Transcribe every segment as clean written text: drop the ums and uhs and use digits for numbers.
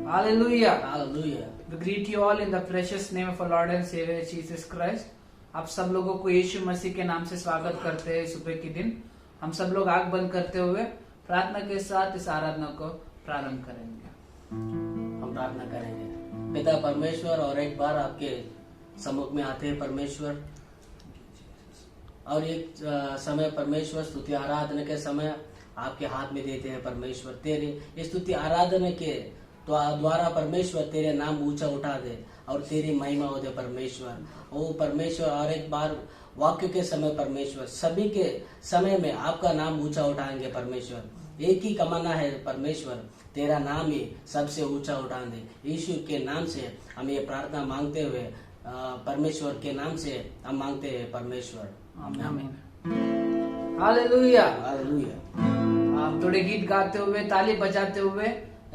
Hallelujah. Hallelujah. We greet you all in the precious name of our Lord and Savior Jesus Christ. आप सब लोगों को यीशु मसीह के नाम से स्वागत करते हैं। सुबह के दिन हम सब लोग आंख बंद करते हुए प्रार्थना के साथ इस आराधना को प्रारंभ करेंगे। हम प्रार्थना करेंगे। पिता परमेश्वर, और एक बार आपके सम्मुख में आते हैं परमेश्वर, और एक समय परमेश्वर स्तुति आराधना के समय आपके हाथ में देते हैं परमेश्वर। तेरे स्तुति आराधना के द्वारा परमेश्वर तेरे नाम ऊंचा उठा दे और तेरी महिमा हो दे परमेश्वर। ओ परमेश्वर, और एक बार वाक्य के समय परमेश्वर सभी के समय में आपका नाम ऊंचा उठाएंगे परमेश्वर। एक ही कमाना है परमेश्वर, तेरा नाम ही सबसे ऊंचा उठा दे। यीशु के नाम से हम ये प्रार्थना मांगते हुए परमेश्वर के नाम से हम मांगते हैं परमेश्वर। आमीन। हालेलुया। हालेलुया। हम थोड़े गीत गाते हुए, ताली बजाते हुए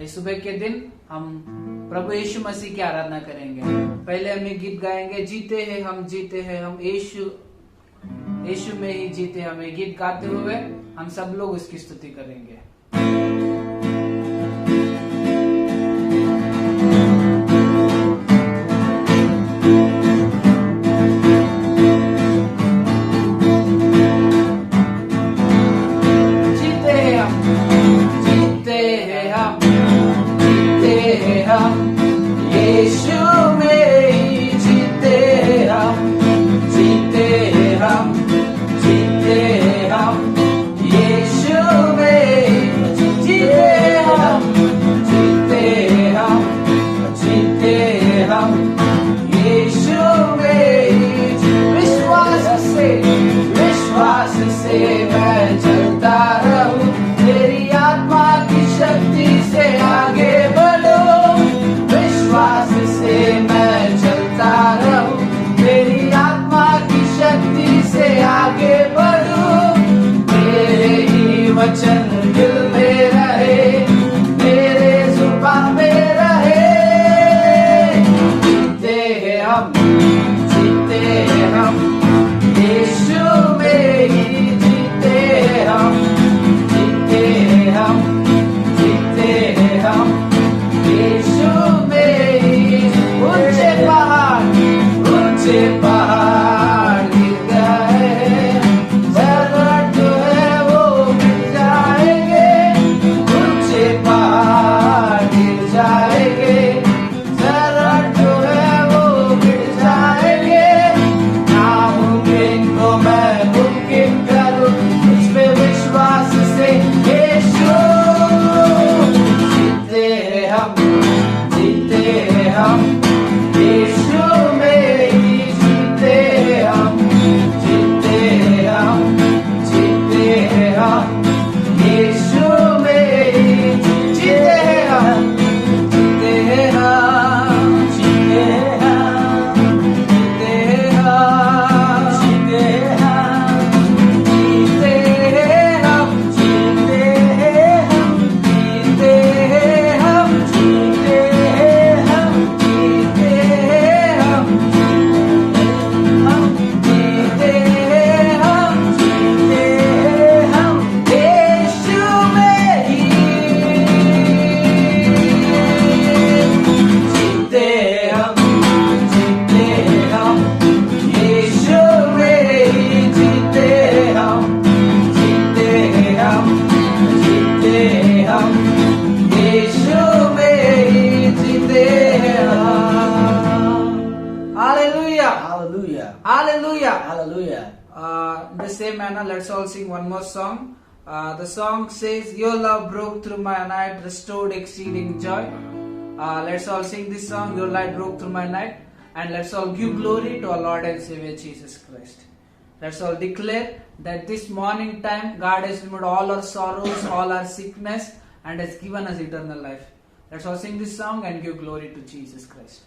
इस सुबह के दिन हम प्रभु यीशु मसीह की आराधना करेंगे। पहले हम एक गीत गाएंगे, जीते हैं हम यीशु में ही जीते। हम ये गीत गाते हुए हम सब लोग उसकी स्तुति करेंगे। यीशु में ही जीते हम, जीते हम, जीते हम। यीशु में ही जीते हम, जीते हम, जीते हम। यीशु में ही विश्वास से मैं चलता रहूं, तेरी आत्मा की शक्ति से आगे बढ़ो। विश्वास से मैं चलता रहूं, तेरी आत्मा की शक्ति से आगे बढ़ूं। तेरे ही वचन दिल में रहे, तेरे जुबान में रहे। जीते हैं हम, जीते हैं हम। यीशु में ही जीते हैं हम, जीते हैं हम, जीते हैं हम। यीशु में ही ऊंचे पहाड़ गिर गए, जरूरत जो है वो मिल जाएंगे। ऊंचे पहाड़ गिर जाएंगे, जरूरत जो है वो मिल जाएंगे। नामुमकिन को मैं मुमकिन करूं, इस पे विश्वास से यीशु। जीते हैं हम, जीते हैं हम। यीशु में ही जीते हैं हम, जीते हैं हम, जीते हैं हम। यीशु में ही जीते हैं हम, जीते हैं हम, जीते हैं हम, जीते हैं हम, जीते हैं हम, जीते हैं हम, जीते हैं हम, जीते हैं हम, जीते हैं हम, जीते हैं हम, जीते हैं हम, जीते हैं हम। यीशु में ही जीते हम, जीते हम। यीशु में ही जीते हम, जीते हम, जीते हम। यीशु में ही जीते हम। Hallelujah. Hallelujah. Hallelujah. Hallelujah. In the same manner, let's all sing one more song. The song says, Your love broke through my night, restored exceeding joy. Let's all sing this song, Your light broke through my night. And let's all give glory to our Lord and Savior Jesus Christ. Let's all declare that this morning time, God has removed all our sorrows, all our sickness, and has given us eternal life. Let's all sing this song and give glory to Jesus Christ.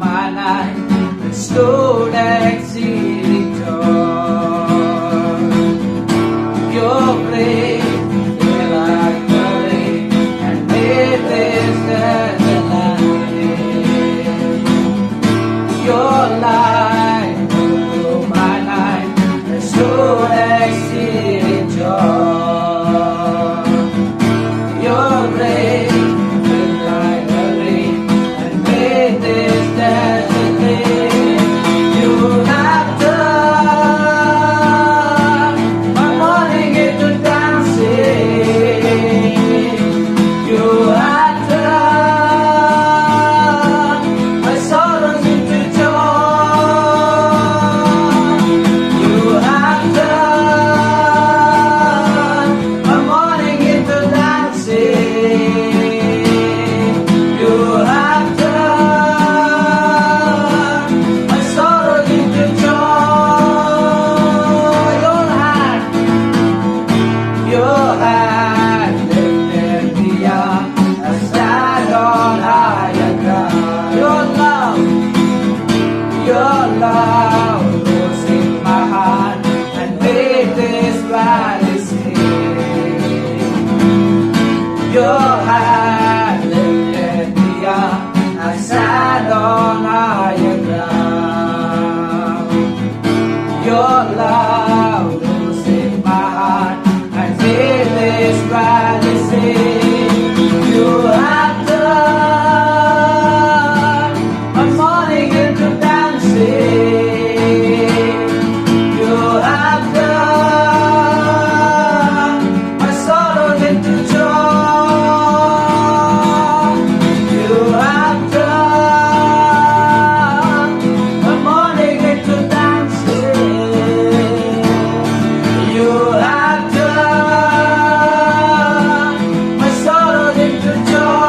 my night, restored exceeding joy. Your grace fell like the rain and made this desert land. Your light through my night, restored exceeding joy. Your grace fell like the rain and made this desert land. You have turned my morning into dancing. You have turned my sorrows into joy. You have turned my morning into dancing. You have turned my sorrows into joy. Your hand lifted me up, I stand on higher ground. Your love rose in my heart and made this valley sing. Your hand lifted me up, I stand on higher ground. Your love rose in my heart and made this valley sing. You have turned my morning into dancing. You have turned my sorrows into joy. You have turned my morning into dancing. You have turned my sorrows into joy.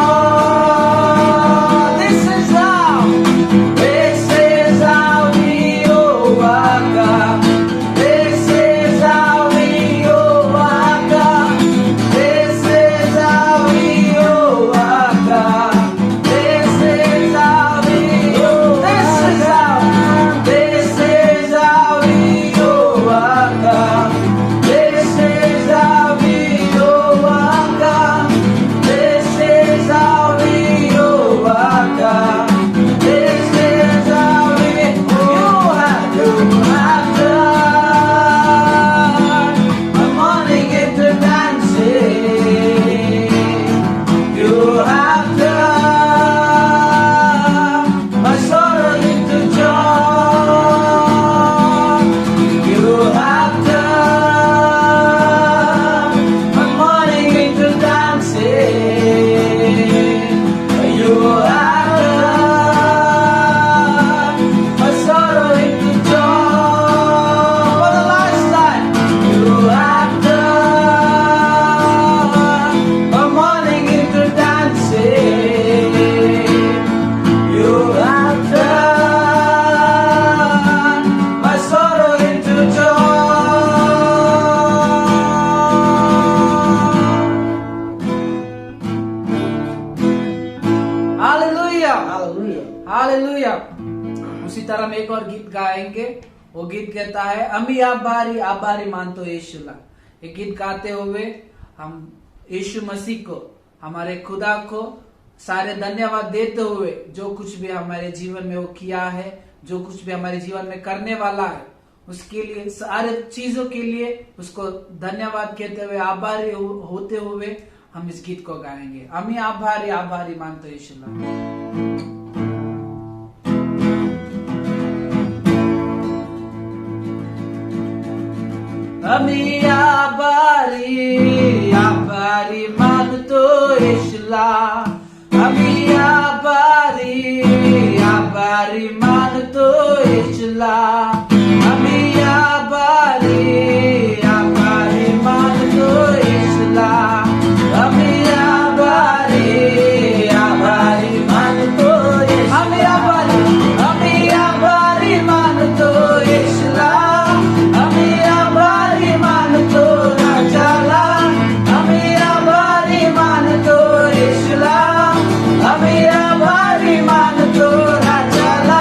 This is how we overcome. This is how we overcome. This is how we overcome. This is how we overcome. This is how we overcome. This is how we overcome. This is how we overcome. This is how we you have turned my morning into dancing. You have turned my sorrow into joy. You have turned my morning into dancing. You have turned my sorrow into joy. For the last time, you have turned my morning into dancing. You have turned my sorrow into joy. Hallelujah. Hallelujah. Hallelujah. उसी तरह हम एक और गीत गाएंगे। वो गीत कहता है अमी आभारी मानतो यीशुला। ये गीत गाते हुए हम यीशु मसीह को, हमारे खुदा को सारे धन्यवाद देते हुए जो कुछ भी हमारे जीवन में वो किया है, जो कुछ भी हमारे जीवन में करने वाला है, उसके लिए सारे चीजों के लिए उसको धन्यवाद कहते हुए आभारी होते हुए हम इस गीत को गाएंगे। अमी आभारी मानतो यीशुला। अमी आभारी मानतो यीशुला। अमी आभारी मानतो यीशुला। अमी आभारी मानतो यीशुला। अमी आभारी मानतो यीशुला। अमी आभारी मानतो यीशुला। अमी आभारी मानतो राजाला। अमी आभारी मानतो यीशुला। अमी आभारी मानतो राजाला।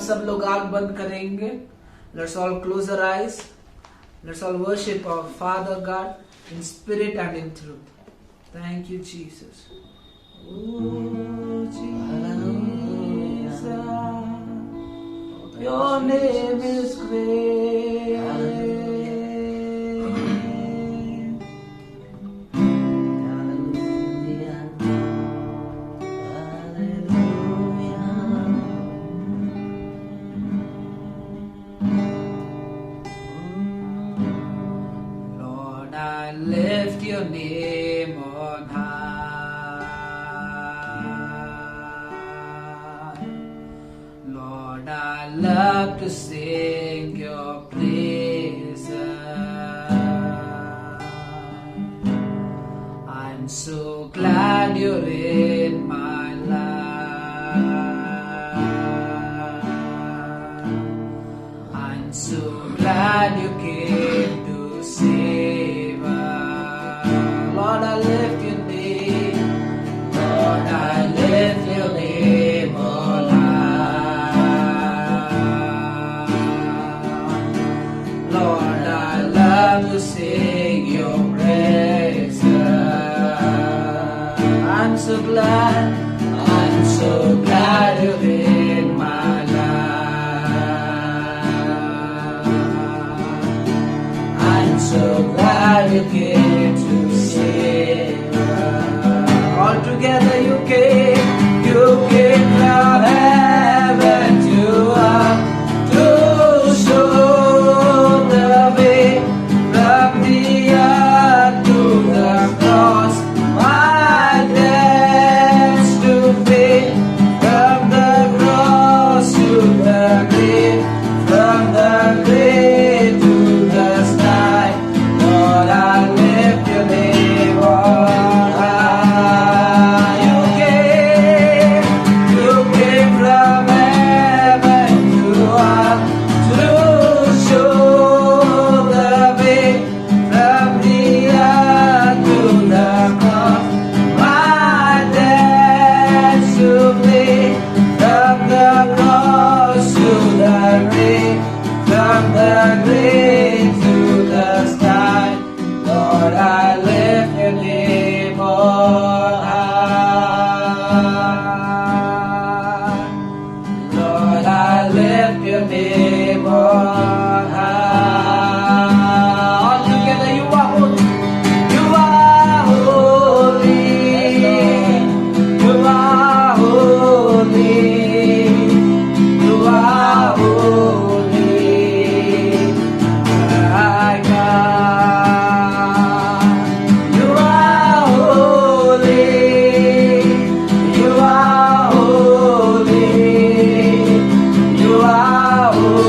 सब लोग आंख बंद करेंगे. Let's all close our eyes. Let's all worship our Father God in spirit and in truth. Thank you, Jesus. Oh, Jesus. Your name is great. Lord, I lift your name on high. Lord, I love to sing your praises. I'm so glad you're in my life. I'm so glad you came to save us. Lord, I lift your name. Lord, I lift your name on high. Lord, I love to sing your praises. I'm so glad you're in my life. I'm so glad you came to save us. All together you came from heaven to earth to show the way from the earth to the cross. My debts to pay, from the cross to the grave, from the grave to the sky. Lord, I lift your name on high. You came from heaven to earth to show the way from the earth to the cross. My debts to pay, from the cross to the grave, from the grave to the sky. Lord, I lift your name on high. Lord, I lift your name on high. All together you are holy. You are holy. You are holy. You are holy. My God. You are holy. You are holy. You are holy.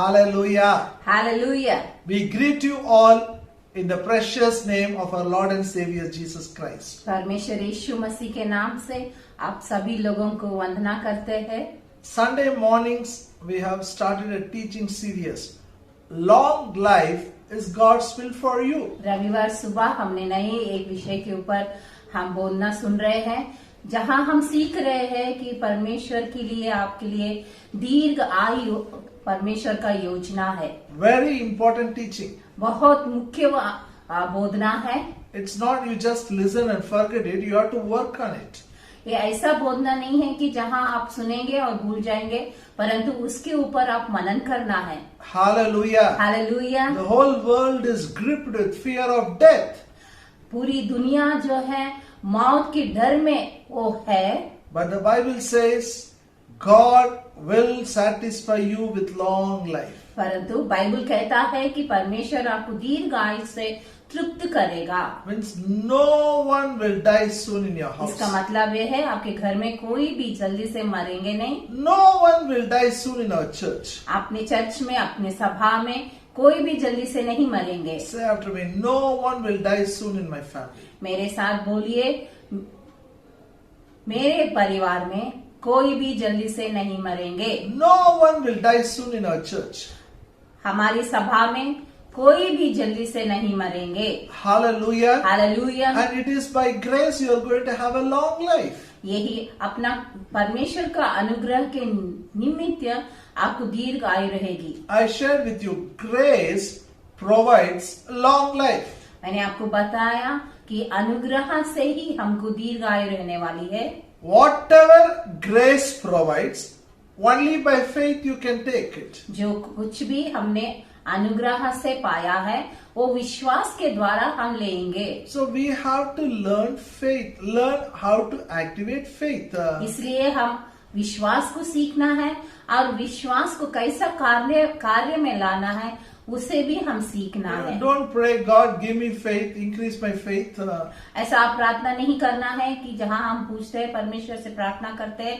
Hallelujah. Hallelujah. We greet you all in the precious name of our Lord and Savior Jesus Christ. परमेश्वर यीशु मसीह के नाम से आप सभी लोगों को वंदना करते हैं। Sunday mornings we have started a teaching series. Long life is God's will for you. रविवार सुबह हमने नए एक विषय के ऊपर हम बोलना सुन रहे हैं, जहां हम सीख रहे हैं कि परमेश्वर के लिए, आपके लिए दीर्घ आयु परमेश्वर का योजना है। Very important teaching. बहुत मुख्य बोधना है। It's not you just listen and forget it, you have to work on it. ये ऐसा बोधना नहीं है कि जहां आप सुनेंगे और भूल जाएंगे, परंतु उसके ऊपर आप मनन करना है। Hallelujah. Hallelujah. The whole world is gripped with fear of death. पूरी दुनिया जो है मौत के डर में वो है, But the Bible says God will satisfy you with long life. परंतु बाइबल कहता है कि परमेश्वर आपको दीर्घ आयु से तृप्त करेगा। Means no one will die soon in your house. इसका मतलब ये है आपके घर में कोई भी जल्दी से मरेंगे नहीं। No one will die soon in our church. अपने चर्च में, अपने सभा में कोई भी जल्दी से नहीं मरेंगे। Say after me, no one will die soon in my family. मेरे साथ बोलिए, मेरे परिवार में कोई भी जल्दी से नहीं मरेंगे। No one will die soon in our church. हमारी सभा में कोई भी जल्दी से नहीं मरेंगे। Hallelujah. Hallelujah. And it is by grace you are going to have a long life. यही अपना परमेश्वर का अनुग्रह के निमित्त आपको दीर्घ आयु रहेगी। I shared with you, grace provides long life. मैंने आपको बताया कि अनुग्रह से ही हमको दीर्घ आयु रहने वाली है। Whatever grace provides, only by faith you can take it. जो कुछ भी हमने अनुग्रह से पाया है वो विश्वास के द्वारा हम लेंगे। So we have to learn faith, learn how to activate faith. इसलिए हम विश्वास को सीखना है और विश्वास को कैसा कार्य में लाना है उसे भी हम सीखना है। Don't pray, God give me faith, increase my faith. ऐसा आप प्रार्थना नहीं करना है कि जहां हम पूछते हैं, परमेश्वर से प्रार्थना करते हैं,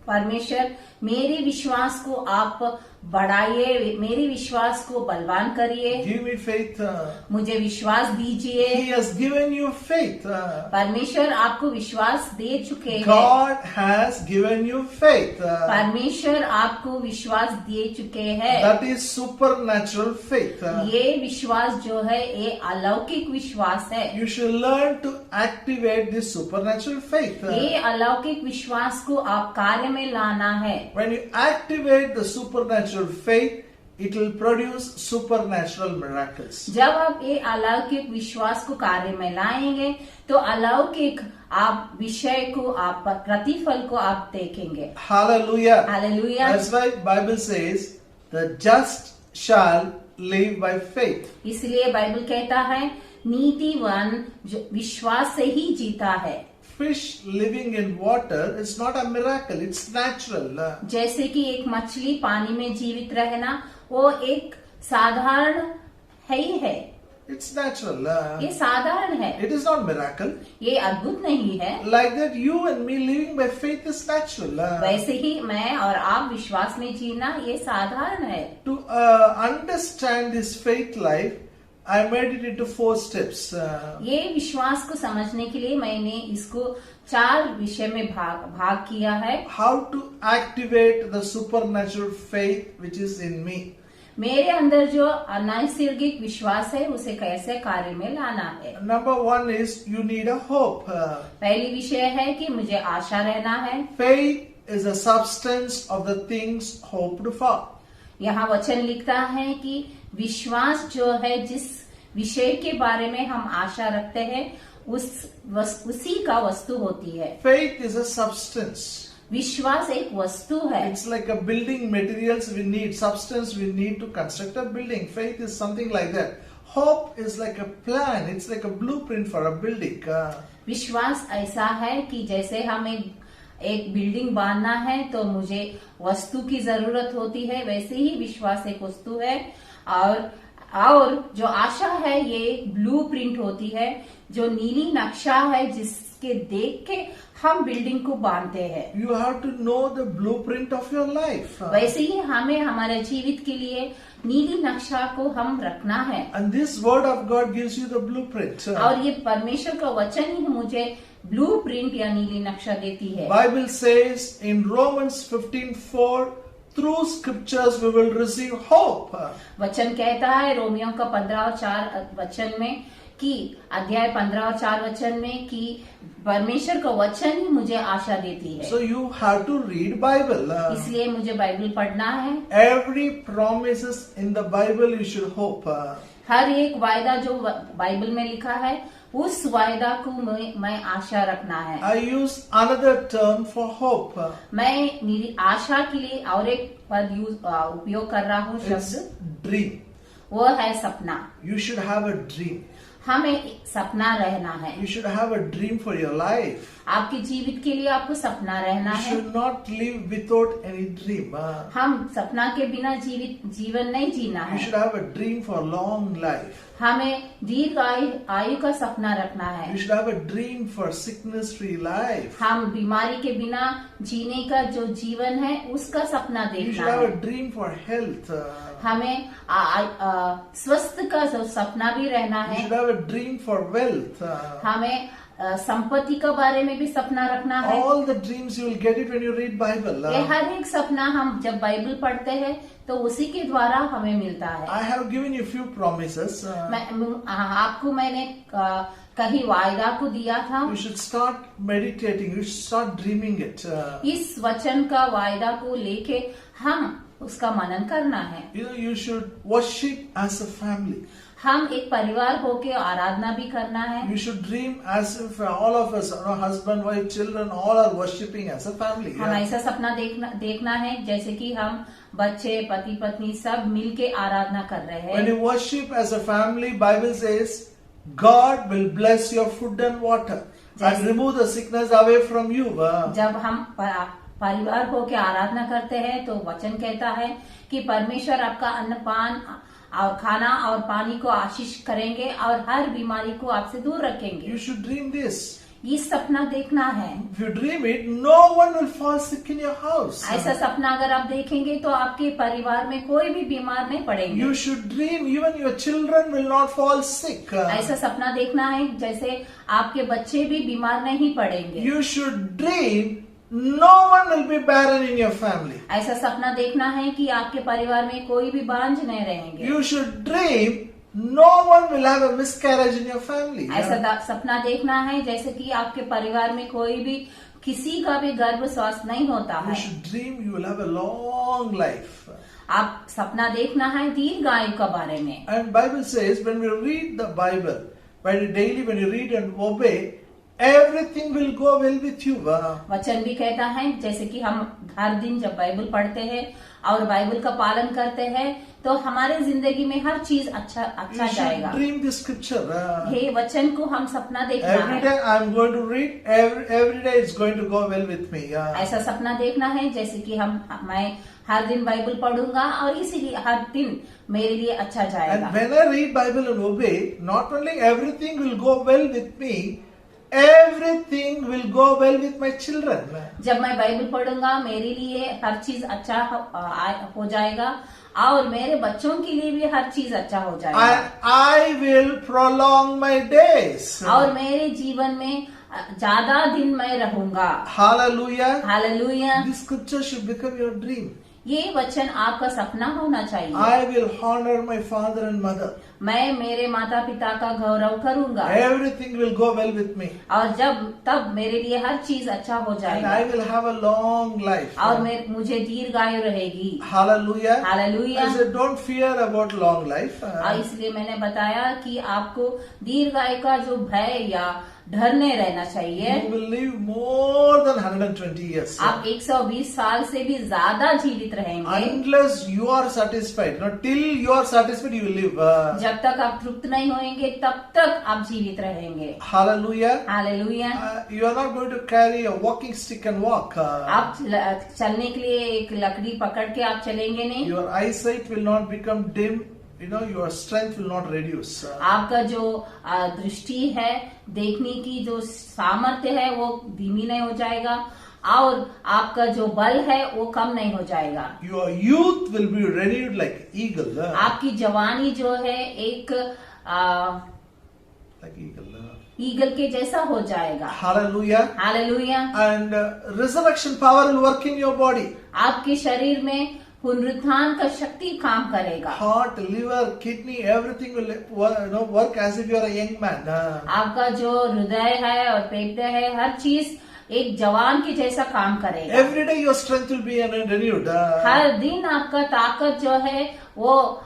परमेश्वर मेरे विश्वास को आप बढ़ाइए, मेरे विश्वास को बलवान करिए, Give me faith. मुझे विश्वास दीजिए। He has given you faith. परमेश्वर आपको विश्वास दे चुके हैं। God has given you faith. परमेश्वर आपको विश्वास दे चुके हैं। That is supernatural faith. ये विश्वास जो है ये अलौकिक विश्वास है। You should learn to activate this supernatural faith. ये अलौकिक विश्वास को आप कार्य में लाना है। When you activate the supernatural faith, it will produce supernatural miracles. जब आप ये अलौकिक विश्वास को कार्य में लाएंगे तो अलौकिक आप विषय को, आप प्रतिफल को आप देखेंगे। Hallelujah. Hallelujah. That's why Bible says the just shall live by faith. इसलिए बाइबल कहता है नीतिवान जो विश्वास से ही जीता है। Fish living in water is not a miracle, it's natural. जैसे कि एक मछली पानी में जीवित रहना वो एक साधारण है ही है। It's natural. ये साधारण है, It is not miracle. ये अद्भुत नहीं है। Like that, you and me living by faith is natural. वैसे ही मैं और आप विश्वास में जीना ये साधारण है। To understand this faith life, I made it into 4 steps. ये विश्वास को समझने के लिए मैंने इसको 4 विषय में भाग किया है। How to activate the supernatural faith which is in me. मेरे अंदर जो अनैसर्गिक विश्वास है उसे कैसे कार्य में लाना है। Number 1 is you need a hope. पहली विषय है कि मुझे आशा रहना है। Faith is a substance of the things hoped for. यहाँ वचन लिखता है कि विश्वास जो है जिस विषय के बारे में हम आशा रखते हैं उसी का वस्तु होती है। Faith is a substance. विश्वास एक वस्तु है। It's like a building materials we need, substance we need to construct a building. Faith is something like that. Hope is like a plan, it's like a blueprint for a building. विश्वास ऐसा है कि जैसे हम एक building बांधना है तो मुझे वस्तु की जरूरत होती है, वैसे ही विश्वास एक वस्तु है। और जो आशा है ये ब्लूप्रिंट होती है, जो नीली नक्शा है जिस उसके देख के हम बिल्डिंग को बांधते हैं। You have to know the blueprint of your life. वैसे ही हमें हमारे जीवित के लिए नीली नक्शा को हम रखना है। And this word of God gives you the blueprint. और ये परमेश्वर का वचन ही मुझे ब्लूप्रिंट या नीली नक्शा देती है। Bible says in Romans 15:4, through scriptures we will receive hope. वचन कहता है रोमियो का 15 और 4 वचन में कि अध्याय 15 और 4 वचन में कि परमेश्वर का वचन ही मुझे आशा देती है। So you have to read Bible. इसलिए मुझे बाइबल पढ़ना है। Every promises in the Bible you should hope. हर एक वायदा जो बाइबल में लिखा है उस वायदा को मैं आशा रखना है। I use another term for hope. मैं मेरी आशा के लिए और एक पद उपयोग कर रहा हूँ It's शब्द, dream. वो है सपना। You should have a dream. हमें एक सपना रहना है। You should have a dream for your life. आपके जीवित के लिए आपको सपना रहना You है। should not live without any dream. हम सपना के बिना जीवन नहीं जीना You है। should have a dream for long life. हमें दीर्घ आयु का सपना रखना है। You should have a dream for sickness-free life. हम बीमारी के बिना जीने का जो जीवन है उसका सपना You should देखना have a है। dream for health. हमें स्वस्थ का जो सपना भी रहना You है। should have a dream for wealth. हमें संपत्ति के बारे में भी सपना रखना है। All the dreams you will get it when you read Bible. ये हर एक सपना हम जब बाइबल पढ़ते हैं तो उसी के द्वारा हमें मिलता है। I have given you few promises. आपको मैंने कहीं वायदा को दिया था। You should start meditating. You should start dreaming it. इस वचन का वायदा को लेके हम उसका मनन करना है। You should worship as a family. हम एक परिवार होके आराधना भी करना है। You should dream as if all of us, husband, wife, children, all are worshipping as a family. हम ऐसा सपना देखना है जैसे कि हम बच्चे, पति पत्नी सब मिलके आराधना कर रहे हैं। When you worship as a family, Bible says, God will bless your food and water and remove the sickness away from you. जब हम परिवार होके आराधना करते हैं तो वचन कहता है कि परमेश्वर आपका अन्न पान और खाना और पानी को आशीष करेंगे और हर बीमारी को आपसे दूर रखेंगे। You should dream this. ये सपना देखना है। If you dream it, no one will fall sick in your house. ऐसा सपना अगर आप देखेंगे तो आपके परिवार में कोई भी बीमार नहीं पड़ेंगे। You should dream even your children will not fall sick. ऐसा सपना देखना है जैसे आपके बच्चे भी बीमार नहीं पड़ेंगे। You should dream no one will be barren in your family. ऐसा सपना देखना है कि आपके परिवार में कोई भी बांझ नहीं रहेंगे। You should dream no one will have a miscarriage in your family. ऐसा सपना देखना है जैसे कि आपके परिवार में कोई भी किसी का भी गर्भ स्वास्थ्य नहीं होता You है। should dream you will have a long life. आप सपना देखना है दीर्घ आयु के बारे में। And Bible says when we read the Bible, when you read and obey, everything will go well with you. वचन भी कहता है जैसे कि हम हर दिन जब बाइबल पढ़ते हैं और बाइबल का पालन करते हैं तो हमारे जिंदगी में हर चीज अच्छा You जाएगा। should dream this scripture. ये वचन को हम सपना देखना Every है। day I am going to read. Every day it's going to go well with me. ऐसा सपना देखना है जैसे कि मैं हर दिन बाइबल पढ़ूंगा और इसीलिए हर दिन मेरे लिए अच्छा जाएगा। And when I read Bible and obey, not only everything will go well with me, everything will go well with my children. जब मैं बाइबल पढ़ूंगा मेरे लिए हर चीज अच्छा हो जाएगा और मेरे बच्चों के लिए भी हर चीज अच्छा हो जाएगा। And I will prolong my days. और मेरे जीवन में ज्यादा दिन मैं रहूंगा। Hallelujah. Hallelujah. This scripture should become your dream. ये वचन आपका सपना होना चाहिए। I will honor my father and mother. मैं मेरे माता पिता का गौरव करूंगा Everything will go well with me. और तब मेरे लिए हर चीज अच्छा हो And जाएगा I will have a long life. और मुझे दीर्घ आयु रहेगी। Hallelujah. Hallelujah. I said, don't fear about long life. और इसलिए मैंने बताया कि आपको दीर्घ आयु का जो भय या डर नहीं रहना चाहिए। You will live more than 120 years. आप 120 साल से भी ज्यादा जीवित रहेंगे। Unless you are satisfied. Now, till you are satisfied, you will live. जब तक आप तृप्त नहीं होंगे तब तक आप जीवित रहेंगे। Hallelujah. Hallelujah. You are not going to carry a walking stick and walk. आप चलने के लिए एक लकड़ी पकड़ के आप चलेंगे नहीं। Your eyesight will not become dim. your strength will not reduce. आपका जो दृष्टि है, देखने की जो सामर्थ्य है वो धीमी नहीं हो जाएगा, और आपका जो बल है वो कम नहीं हो जाएगा. Your youth will be renewed like eagle. आपकी जवानी जो है एक Like eagle. ईगल के जैसा हो जाएगा. Hallelujah. Hallelujah. And resurrection power will work in your body. आपके शरीर में पुनरुत्थान का शक्ति काम करेगा. Heart, liver, kidney, everything will work as if you are a young man. आपका जो हृदय है और पेट है, हर चीज एक जवान के जैसा काम करेगा. Every day your strength will be renewed. हर दिन आपका ताकत जो है वो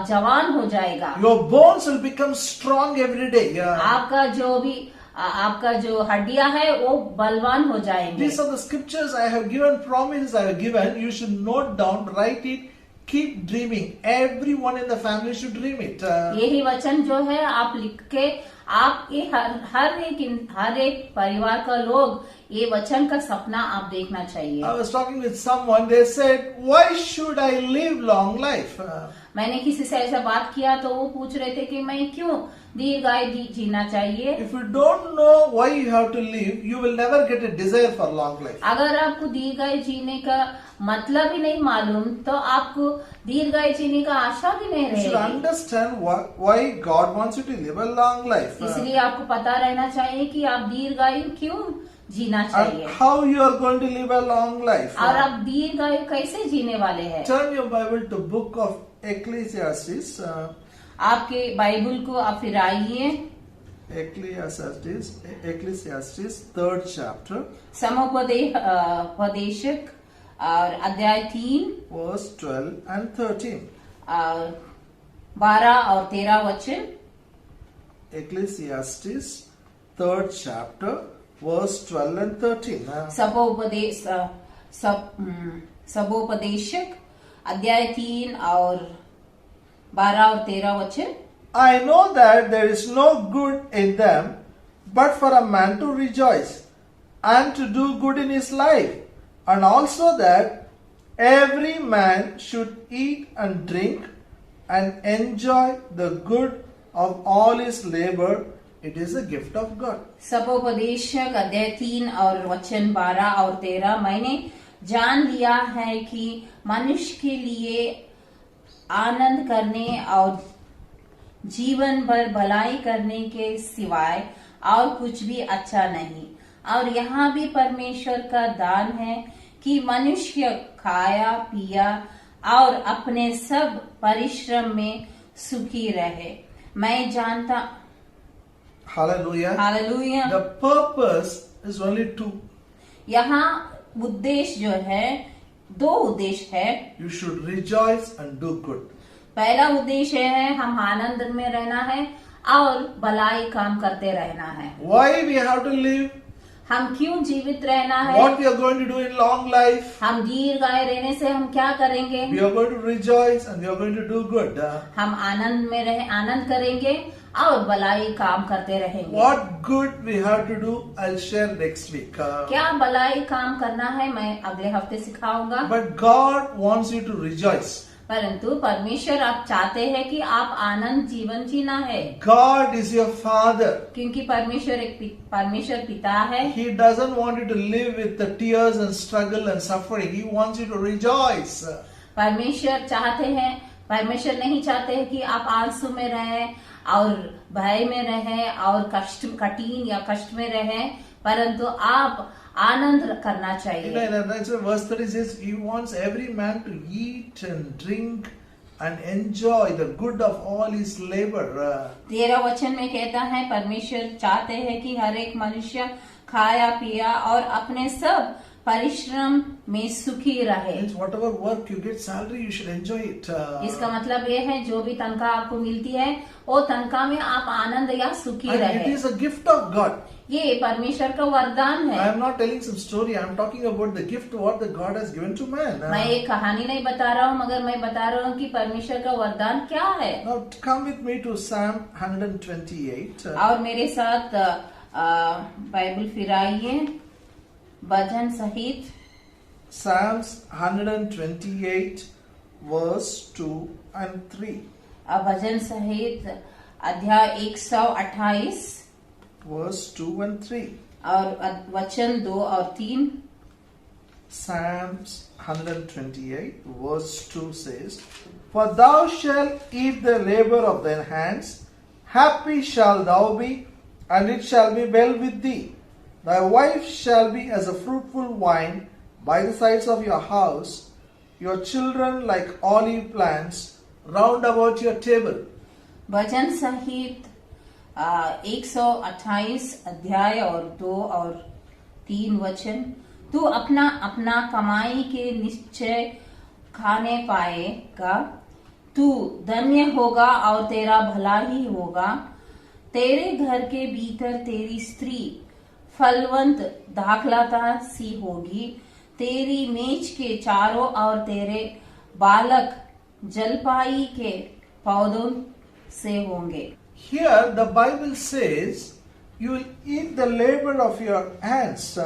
जवान हो जाएगा. Your bones will become strong every day. आपका जो भी आपका जो हड्डियां है वो बलवान हो जाएंगे. These are the scriptures I have given, promises I have given. You should note down, write it, keep dreaming. Everyone in the family should dream it. यही वचन जो है आप लिख के आपके हर एक परिवार का लोग ये वचन का सपना आप देखना चाहिए. I was talking with someone. They said, "Why should I live long life?" मैंने किसी से ऐसा बात किया तो वो पूछ रहे थे कि मैं क्यों दीर्घायु जीना चाहिए. If you don't know why you have to live, you will never get a desire for long life. अगर आपको दीर्घायु जीने का मतलब ही नहीं मालूम तो आपको दीर्घायु जीने का आशा भी नहीं You should रहेगी. understand why God wants you to live a long life. इसलिए आपको पता रहना चाहिए कि आप दीर्घायु क्यों जीना And चाहिए how you are going to live a long life. और आप दीर्घायु कैसे जीने वाले हैं. Turn your Bible to book of Ecclesiastes. आपके बाइबल को आप फिर आइए. Ecclesiastes 3rd chapter, समुपदेशक और अध्याय 3 verse 12 and 13. 12 और 13 वचन. Ecclesiastes 3rd chapter, verse 12 and 13. सबोपदेशक अध्याय 3 और 12 और 13 वचन. I know that there is no good in them, but for a man to rejoice and to do good in his life, and also that every man should eat and drink and enjoy the good of all his labor. It is a gift of God. सबोपदेशक अध्याय 3 और वचन 12 और 13. मैंने जान लिया है कि मनुष्य के लिए आनंद करने और जीवन भर भलाई करने के सिवाय और कुछ भी अच्छा नहीं. और यहाँ भी परमेश्वर का दान है कि मनुष्य खाया पिया और अपने सब परिश्रम में सुखी रहे. मैं जानता. Hallelujah. Hallelujah. The purpose is only two. यहाँ उद्देश्य जो है, दो उद्देश्य है. You should rejoice and do good. पहला उद्देश्य है हम आनंद में रहना है और भलाई काम करते रहना है. Why we have to live? हम क्यों जीवित रहना है. What we are going to do in long life? हम दीर्घायु रहने से हम क्या करेंगे. We are going to rejoice and we are going to do good. हम आनंद में आनंद करेंगे और भलाई काम करते रहेंगे. What good we have to do, I'll share next week. क्या भलाई काम करना है मैं अगले हफ्ते सिखाऊंगा. But God wants you to rejoice. परंतु परमेश्वर आप चाहते हैं कि आप आनंद जीवन जीना है. God is your Father. क्योंकि परमेश्वर पिता है. He doesn't want you to live with the tears and struggle and suffering. He wants you to rejoice. परमेश्वर नहीं चाहते हैं कि आप आंसू में रहें और भय में रहें और कठिन या कष्ट में रहें, परंतु आप आनंद करना चाहिए. That's why verse 30 says, He wants every man to eat and drink and enjoy the good of all his labor. 13 वचन में कहता है परमेश्वर चाहते हैं कि हर एक मनुष्य खाया पिया और अपने सब परिश्रम में सुखी रहे. Means whatever work you get salary, you should enjoy it. इसका मतलब ये है जो भी तनख्वाह आपको मिलती है वो तनख्वाह में आप आनंद या सुखी And रहे. it is a gift of God. ये परमेश्वर का वरदान I है. am not telling some story. I am talking about the gift what the God has given to man. मैं एक कहानी नहीं बता रहा हूँ, मगर मैं बता रहा हूँ कि परमेश्वर का वरदान क्या है. Now come with me to Psalm 128. और मेरे साथ बाइबल फिराइए भजन सहित. Psalms 128 verse 2 and 3. भजन संहित अध्याय 128 verse 2 and 3. और वचन 2 और 3। Psalms 128 verse 2 says, For thou shalt eat the labor of thine hands, happy shalt thou be, and it shall be well with thee. Thy wife shall be as a fruitful vine by the sides of your house, your children like olive plants round about your table. भजन संहित 128 अध्याय और 2 और 3 वचन। तू अपना अपना कमाई के निश्चय खाने पाएगा, तू धन्य होगा और तेरा भला ही होगा। तेरे घर के भीतर तेरी स्त्री फलवंत दाखलता सी होगी, तेरी मेज के चारों और तेरे बालक जलपाई के पौधों से होंगे। Here the Bible says, you will eat the labor of your hands.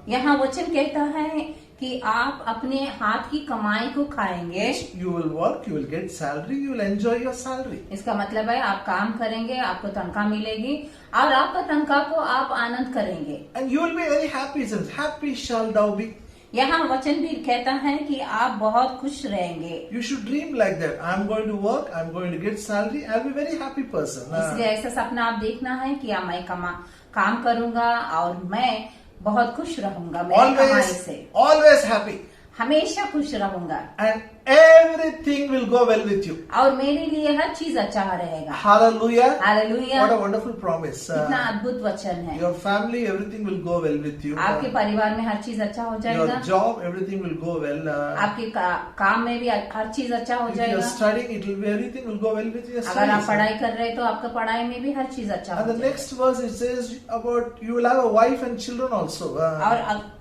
यहाँ वचन कहता है कि आप अपने हाथ की कमाई को खाएंगे। You will work, you will get salary, you will enjoy your salary. इसका मतलब है आप काम करेंगे, आपको तनख्वाह मिलेगी और आपका तनख्वाह को आप आनंद करेंगे। And you will be very happy. It says, happy shall thou be. यहाँ वचन भी कहता है कि आप बहुत खुश रहेंगे। You should dream like that. I'm going to work, I'm going to get salary, I'll be a very happy person. इसलिए ऐसा सपना आप देखना है कि मैं काम करूंगा और मैं बहुत खुश रहूंगा मेरी कमाई से। Always happy. हमेशा खुश रहूंगा And everything will go well with you. और मेरे लिए हर चीज अच्छा रहेगा। Hallelujah. Hallelujah. What a wonderful promise. कितना अद्भुत वचन है। Your family, everything will go well with you. आपके परिवार में हर चीज अच्छा हो जाएगा। Your job, everything will go well. आपके काम में भी हर चीज अच्छा हो If जाएगा। you're studying, it will be everything will go well with your अगर आप studies. पढ़ाई कर रहे हैं तो आपका पढ़ाई में भी हर चीज अच्छा हो And the जाएगा। next verse it says about you will have a wife and children also. और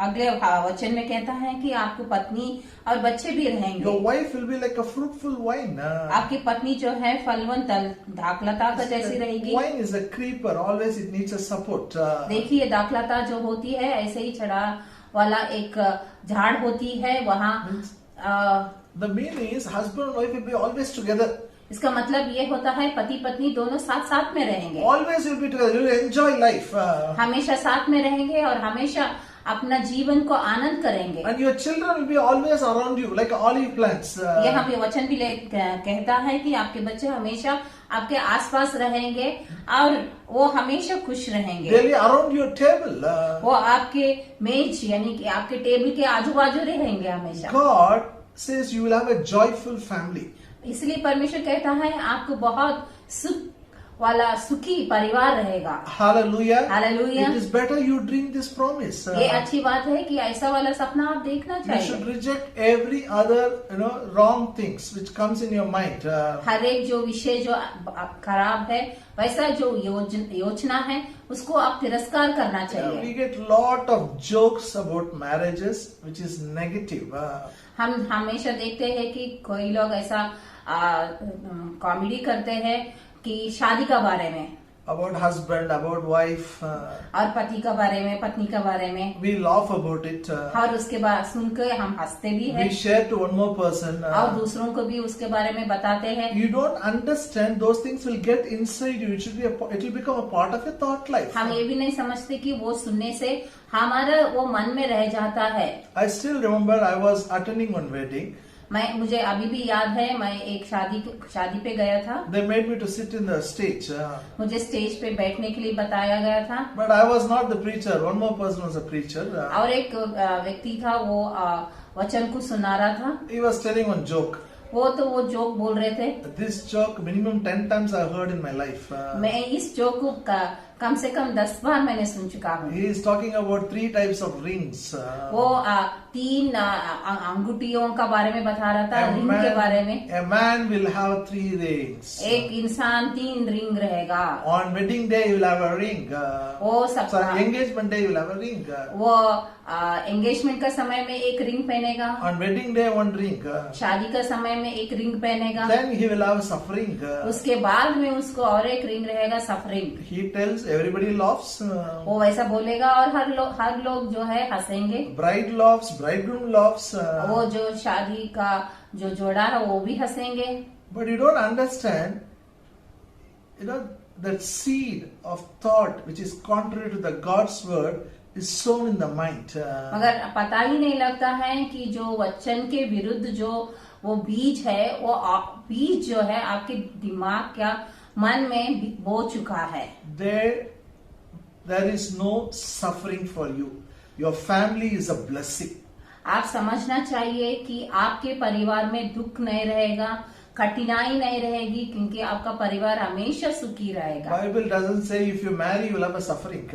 अगले वचन में कहता है कि आपको पत्नी और बच्चे भी रहेंगे। Your wife will be like a fruitful vine. आपकी पत्नी जो है फलवंत दाखलता का जैसी रहेगी। Wine is a creeper, always it needs a support. देखिए दाखलता जो होती है ऐसे ही छड़ा वाला एक झाड़ होती है वहाँ। The meaning is husband and wife will be always together. इसका मतलब ये होता है पति पत्नी दोनों साथ साथ में रहेंगे। Always you'll be together. You will enjoy life. हमेशा साथ में रहेंगे और हमेशा अपना जीवन को आनंद करेंगे। And your children will be always around you like olive plants. यहाँ पे वचन भी कहता है कि आपके बच्चे हमेशा आपके आसपास रहेंगे और वो हमेशा खुश रहेंगे। They'll be around your table. वो आपके मेज यानी कि आपके टेबल के आजू बाजू रहेंगे हमेशा। God says you will have a joyful family. इसलिए परमेश्वर कहता है आपको बहुत सुख वाला सुखी परिवार रहेगा। Hallelujah. Hallelujah. It is better you dream this promise. ये अच्छी बात है कि ऐसा वाला सपना आप देखना You should चाहिए। reject every other, wrong things which comes in your mind. हर एक जो विषय जो खराब है वैसा जो योजना है उसको आप तिरस्कार करना चाहिए। We get lot of jokes about marriages, which is negative. हम हमेशा देखते हैं कि कोई लोग ऐसा कॉमेडी करते हैं कि शादी का बारे में, About husband, about wife. और पति का बारे में, पत्नी का बारे में, We laugh about it. और उसके बाद सुनकर हम हंसते भी हैं We share to one more person. और दूसरों को भी उसके बारे में बताते हैं। You don't understand, those things will get inside you. It will become a part of your thought life. हम ये भी नहीं समझते कि वो सुनने से हमारा वो मन में रह जाता है। I still remember I was attending one wedding. मुझे अभी भी याद है मैं एक शादी पे गया था। They made me to sit in the stage. मुझे स्टेज पे बैठने के लिए बताया गया था। But I was not the preacher. One more person was a preacher. और एक व्यक्ति था वो वचन को सुना रहा था। He was telling one joke. वो जोक बोल रहे थे। This joke minimum 10 times I heard in my life. मैं इस जोक को कम से कम 10 बार मैंने सुन चुका हूँ। He is talking about 3 types of rings. वो 3 अंगूठियों का बारे में बता रहा था, रिंग के बारे में। A man will have 3 rings. एक इंसान 3 रिंग रहेगा। On wedding day you will have a ring. वो सब Sorry, engagement day you will have a ring. वो एंगेजमेंट का समय में एक रिंग पहनेगा। On wedding day 1 ring. शादी का समय में एक रिंग पहनेगा। Then he will have a suffering. उसके बाद में उसको और एक रिंग रहेगा suffering. He tells everybody laughs. वो वैसा बोलेगा और हर लोग जो है हंसेंगे। Bride laughs, bridegroom laughs. वो जो शादी का जो जोड़ा है वो भी हंसेंगे। But you don't understand, that seed of thought which is contrary to the God's word is sown in the mind. मगर पता ही नहीं लगता है कि जो वचन के विरुद्ध जो वो बीज है, वो बीज जो है आपके दिमाग या मन में बो चुका है. There is no suffering for you. Your family is a blessing. आप समझना चाहिए कि आपके परिवार में दुख नहीं रहेगा, कठिनाई नहीं रहेगी, क्योंकि आपका परिवार हमेशा सुखी रहेगा. Bible doesn't say if you marry you will have a suffering.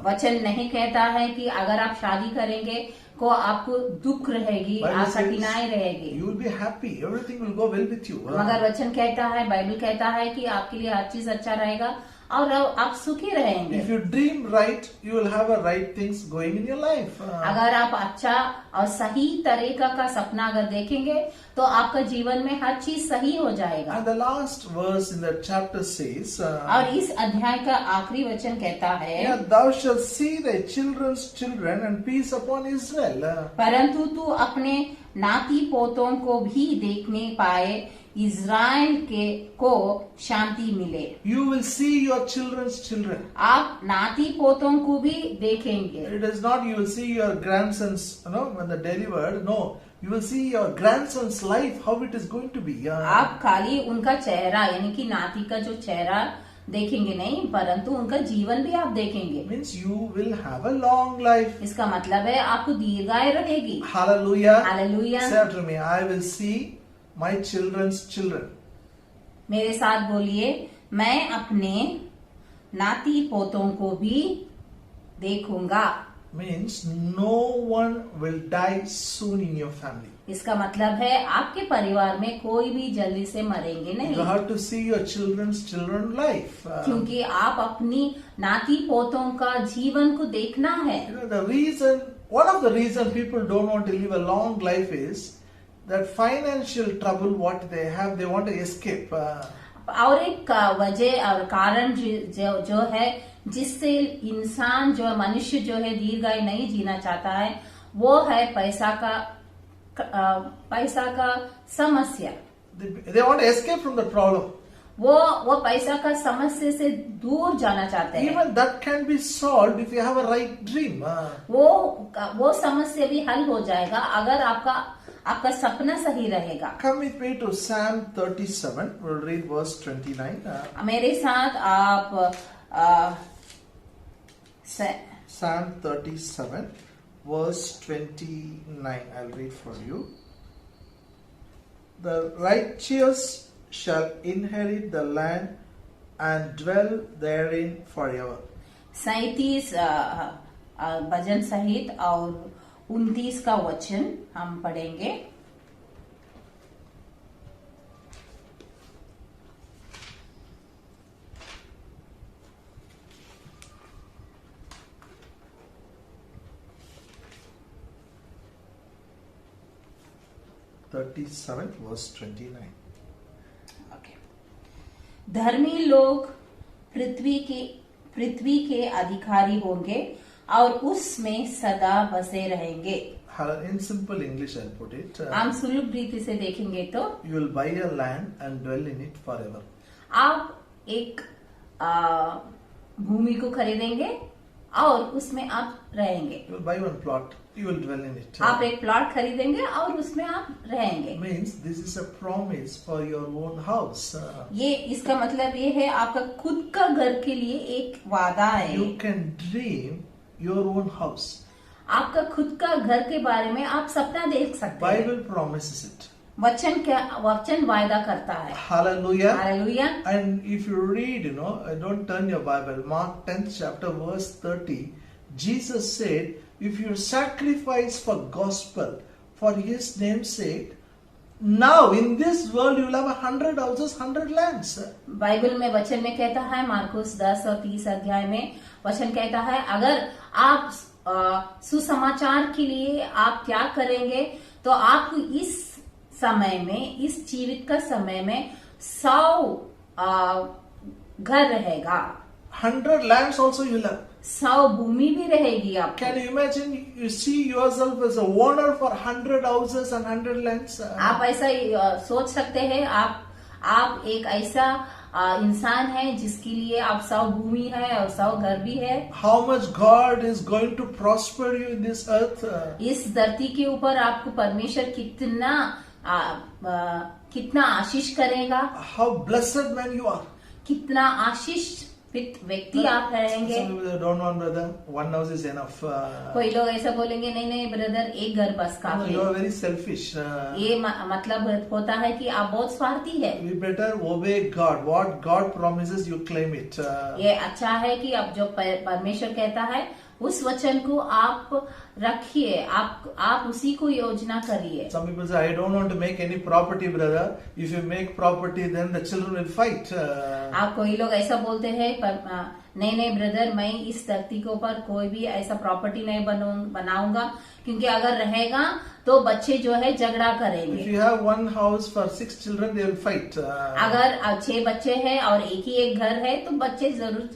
वचन नहीं कहता है कि अगर आप शादी करेंगे को आपको दुख रहेगी, कठिनाई रहेगी. You will be happy. Everything will go well with you. मगर वचन कहता है, बाइबल कहता है कि आपके लिए हर चीज अच्छा रहेगा और आप सुखी रहेंगे. If you dream right, you will have a right things going in your life. अगर आप अच्छा और सही तरीका का सपना अगर देखेंगे तो आपका जीवन में हर चीज सही हो जाएगा. And the last verse in the chapter says, और इस अध्याय का आखिरी वचन कहता है, yeah, thou shalt see thy children's children and peace upon Israel. परंतु तू अपने नाती पोतों को भी देखने पाए, इज़राइल के को शांति मिले. You will see your children's children. आप नाती पोतों को भी देखेंगे. It is not you will see your grandsons, when they're delivered. No, you will see your grandson's life, how it is going to be. आप खाली उनका चेहरा यानी कि नाती का जो चेहरा देखेंगे नहीं, परंतु उनका जीवन भी आप देखेंगे. Means you will have a long life. इसका मतलब है आपको दीर्घायु रहेगी. Hallelujah. Hallelujah. Say after me, I will see my children's children. मेरे साथ बोलिए, मैं अपने नाती पोतों को भी देखूंगा. Means no one will die soon in your family. इसका मतलब है आपके परिवार में कोई भी जल्दी से मरेंगे नहीं. You have to see your children's children life. क्योंकि आप अपनी नाती पोतों का जीवन को देखना है. One of the reason people don't want to live a long life is that financial trouble what they have, they want to escape. और एक वजह और कारण जो है जिससे इंसान जो मनुष्य जो है दीर्घायु नहीं जीना चाहता है, वो है पैसा का समस्या. They want to escape from the problem. वो पैसा का समस्या से दूर जाना चाहते हैं. Even that can be solved if you have a right dream. वो समस्या भी हल हो जाएगा अगर आपका सपना सही रहेगा. Come with me to Psalm 37. We'll read verse 29. मेरे साथ आप Psalm 37, verse 29. I'll read for you. The righteous shall inherit the land and dwell therein forever. 37 भजन सहित और 29 का वचन हम पढ़ेंगे. verse 29. धर्मी लोग पृथ्वी के अधिकारी होंगे और उसमें सदा बसे रहेंगे. In simple English, I'll put it. हम सुलभ रीति से देखेंगे तो You will buy a land and dwell in it forever. आप एक भूमि को खरीदेंगे और उसमें आप रहेंगे. You will buy one plot. You will dwell in it. आप एक प्लॉट खरीदेंगे और उसमें आप रहेंगे. Means this is a promise for your own house. ये इसका मतलब ये है आपका खुद का घर के लिए एक वादा है. You can dream your own house. आपका खुद का घर के बारे में आप सपना देख सकते हैं. Bible promises it. वचन वायदा करता है. Hallelujah. Hallelujah. And if you read, don't turn your Bible. Mark 10th chapter verse 30. Jesus said, if you sacrifice for gospel, for his name's sake, now in this world you will have 100 houses, 100 lands. Bible में वचन में कहता है, मार्कुस 10 और 30 अध्याय में वचन कहता है, अगर आप सुसमाचार के लिए आप त्याग करेंगे तो आपको इस समय में, इस जीवित का समय में 100 घर रहेगा. 100 lands also you will have. 100 भूमि भी रहेगी आपको. Can you imagine you see yourself as a owner for 100 houses and 100 lands? आप ऐसा सोच सकते हैं, आप एक ऐसा इंसान है जिसके लिए आप 100 भूमि है और 100 घर भी है। How much God is going to prosper you in this earth? इस धरती के ऊपर आपको परमेश्वर कितना आशीष करेगा, How blessed man you are. कितना आशीषित व्यक्ति आप रहेंगे। Some people don't want, brother. One house is enough. कोई लोग ऐसा बोलेंगे नहीं नहीं ब्रदर, एक घर बस No, काफी you है। are very selfish. ये मतलब होता है कि आप बहुत स्वार्थी है। We better obey God. What God promises, you claim it. ये अच्छा है कि अब जो परमेश्वर कहता है उस वचन को आप रखिए, आप उसी को योजना करिए। Some people say, I don't want to make any property, brother. If you make property, then the children will fight. आप कोई लोग ऐसा बोलते हैं नहीं ब्रदर, मैं इस धरती के ऊपर कोई भी ऐसा प्रॉपर्टी नहीं बनाऊंगा, क्योंकि अगर रहेगा तो बच्चे जो है झगड़ा If करेंगे। you have one house for 6 children, they will fight. अगर 6 बच्चे हैं और एक घर है तो बच्चे जरूर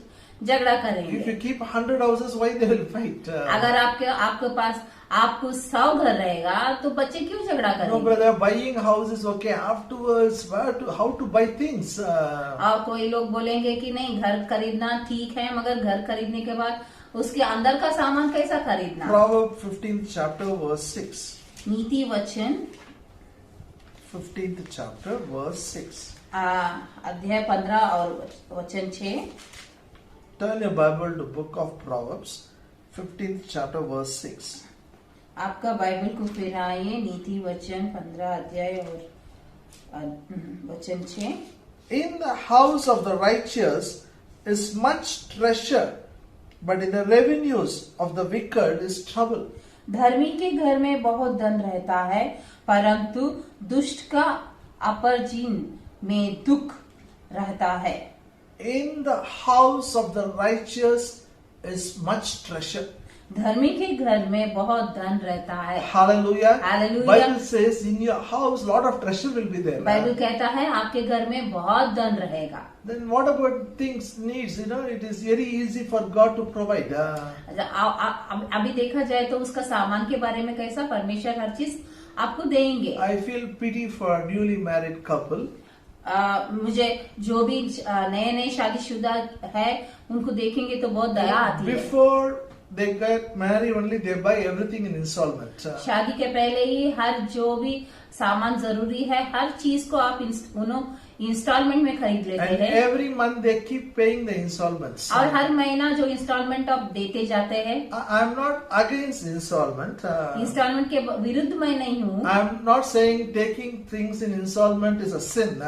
झगड़ा If करेंगे। you keep 100 houses, why they will fight? अगर आपके पास आपको 100 घर रहेगा तो बच्चे क्यों झगड़ा No, करेंगे? brother, buying house is okay. Afterwards, how to buy things? और कोई लोग बोलेंगे कि नहीं घर खरीदना ठीक है, मगर घर खरीदने के बाद उसके अंदर का सामान कैसा खरीदना। Proverbs 15th chapter, verse 6. नीति वचन 15th chapter, verse 6. अध्याय 15 और वचन 6। Turn your Bible to book of Proverbs, 15th chapter, verse 6. आपका बाइबल को फिराइए नीति वचन 15 अध्याय और वचन 6। In the house of the righteous is much treasure, but in the revenues of the wicked is trouble. धर्मी के घर में बहुत धन रहता है, परंतु दुष्ट का अपर्जिन में दुख रहता है। In the house of the righteous is much treasure. धर्मी के घर में बहुत धन रहता है। Hallelujah. Hallelujah. Bible says in your house lot of treasure will be there. Bible कहता है आपके घर में बहुत धन रहेगा। Then what about things, needs? It is very easy for God to provide. अभी देखा जाए तो उसका सामान के बारे में कैसा परमेश्वर हर चीज आपको देंगे। I feel pity for newly married couple. मुझे जो भी नए शादीशुदा है उनको देखेंगे तो बहुत दया आती है। Before they get married, only they buy everything in installment. शादी के पहले ही हर जो भी सामान जरूरी है हर चीज को आप इंस्टॉलमेंट में खरीद लेते And हैं, every month they keep paying the installments. और हर महीना जो इंस्टॉलमेंट आप देते जाते हैं। I'm not against installment. Instalment के विरुद्ध मैं नहीं हूँ। I'm not saying taking things in installment is a sin.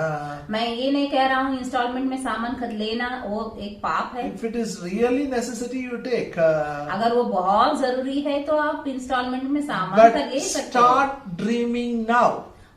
मैं ये नहीं कह रहा हूँ इंस्टॉलमेंट में सामान लेना वो एक पाप है। If it is really necessity, you take. अगर वो बहुत जरूरी है तो आप इंस्टॉलमेंट में सामान का But ले सकते हो, start dreaming now.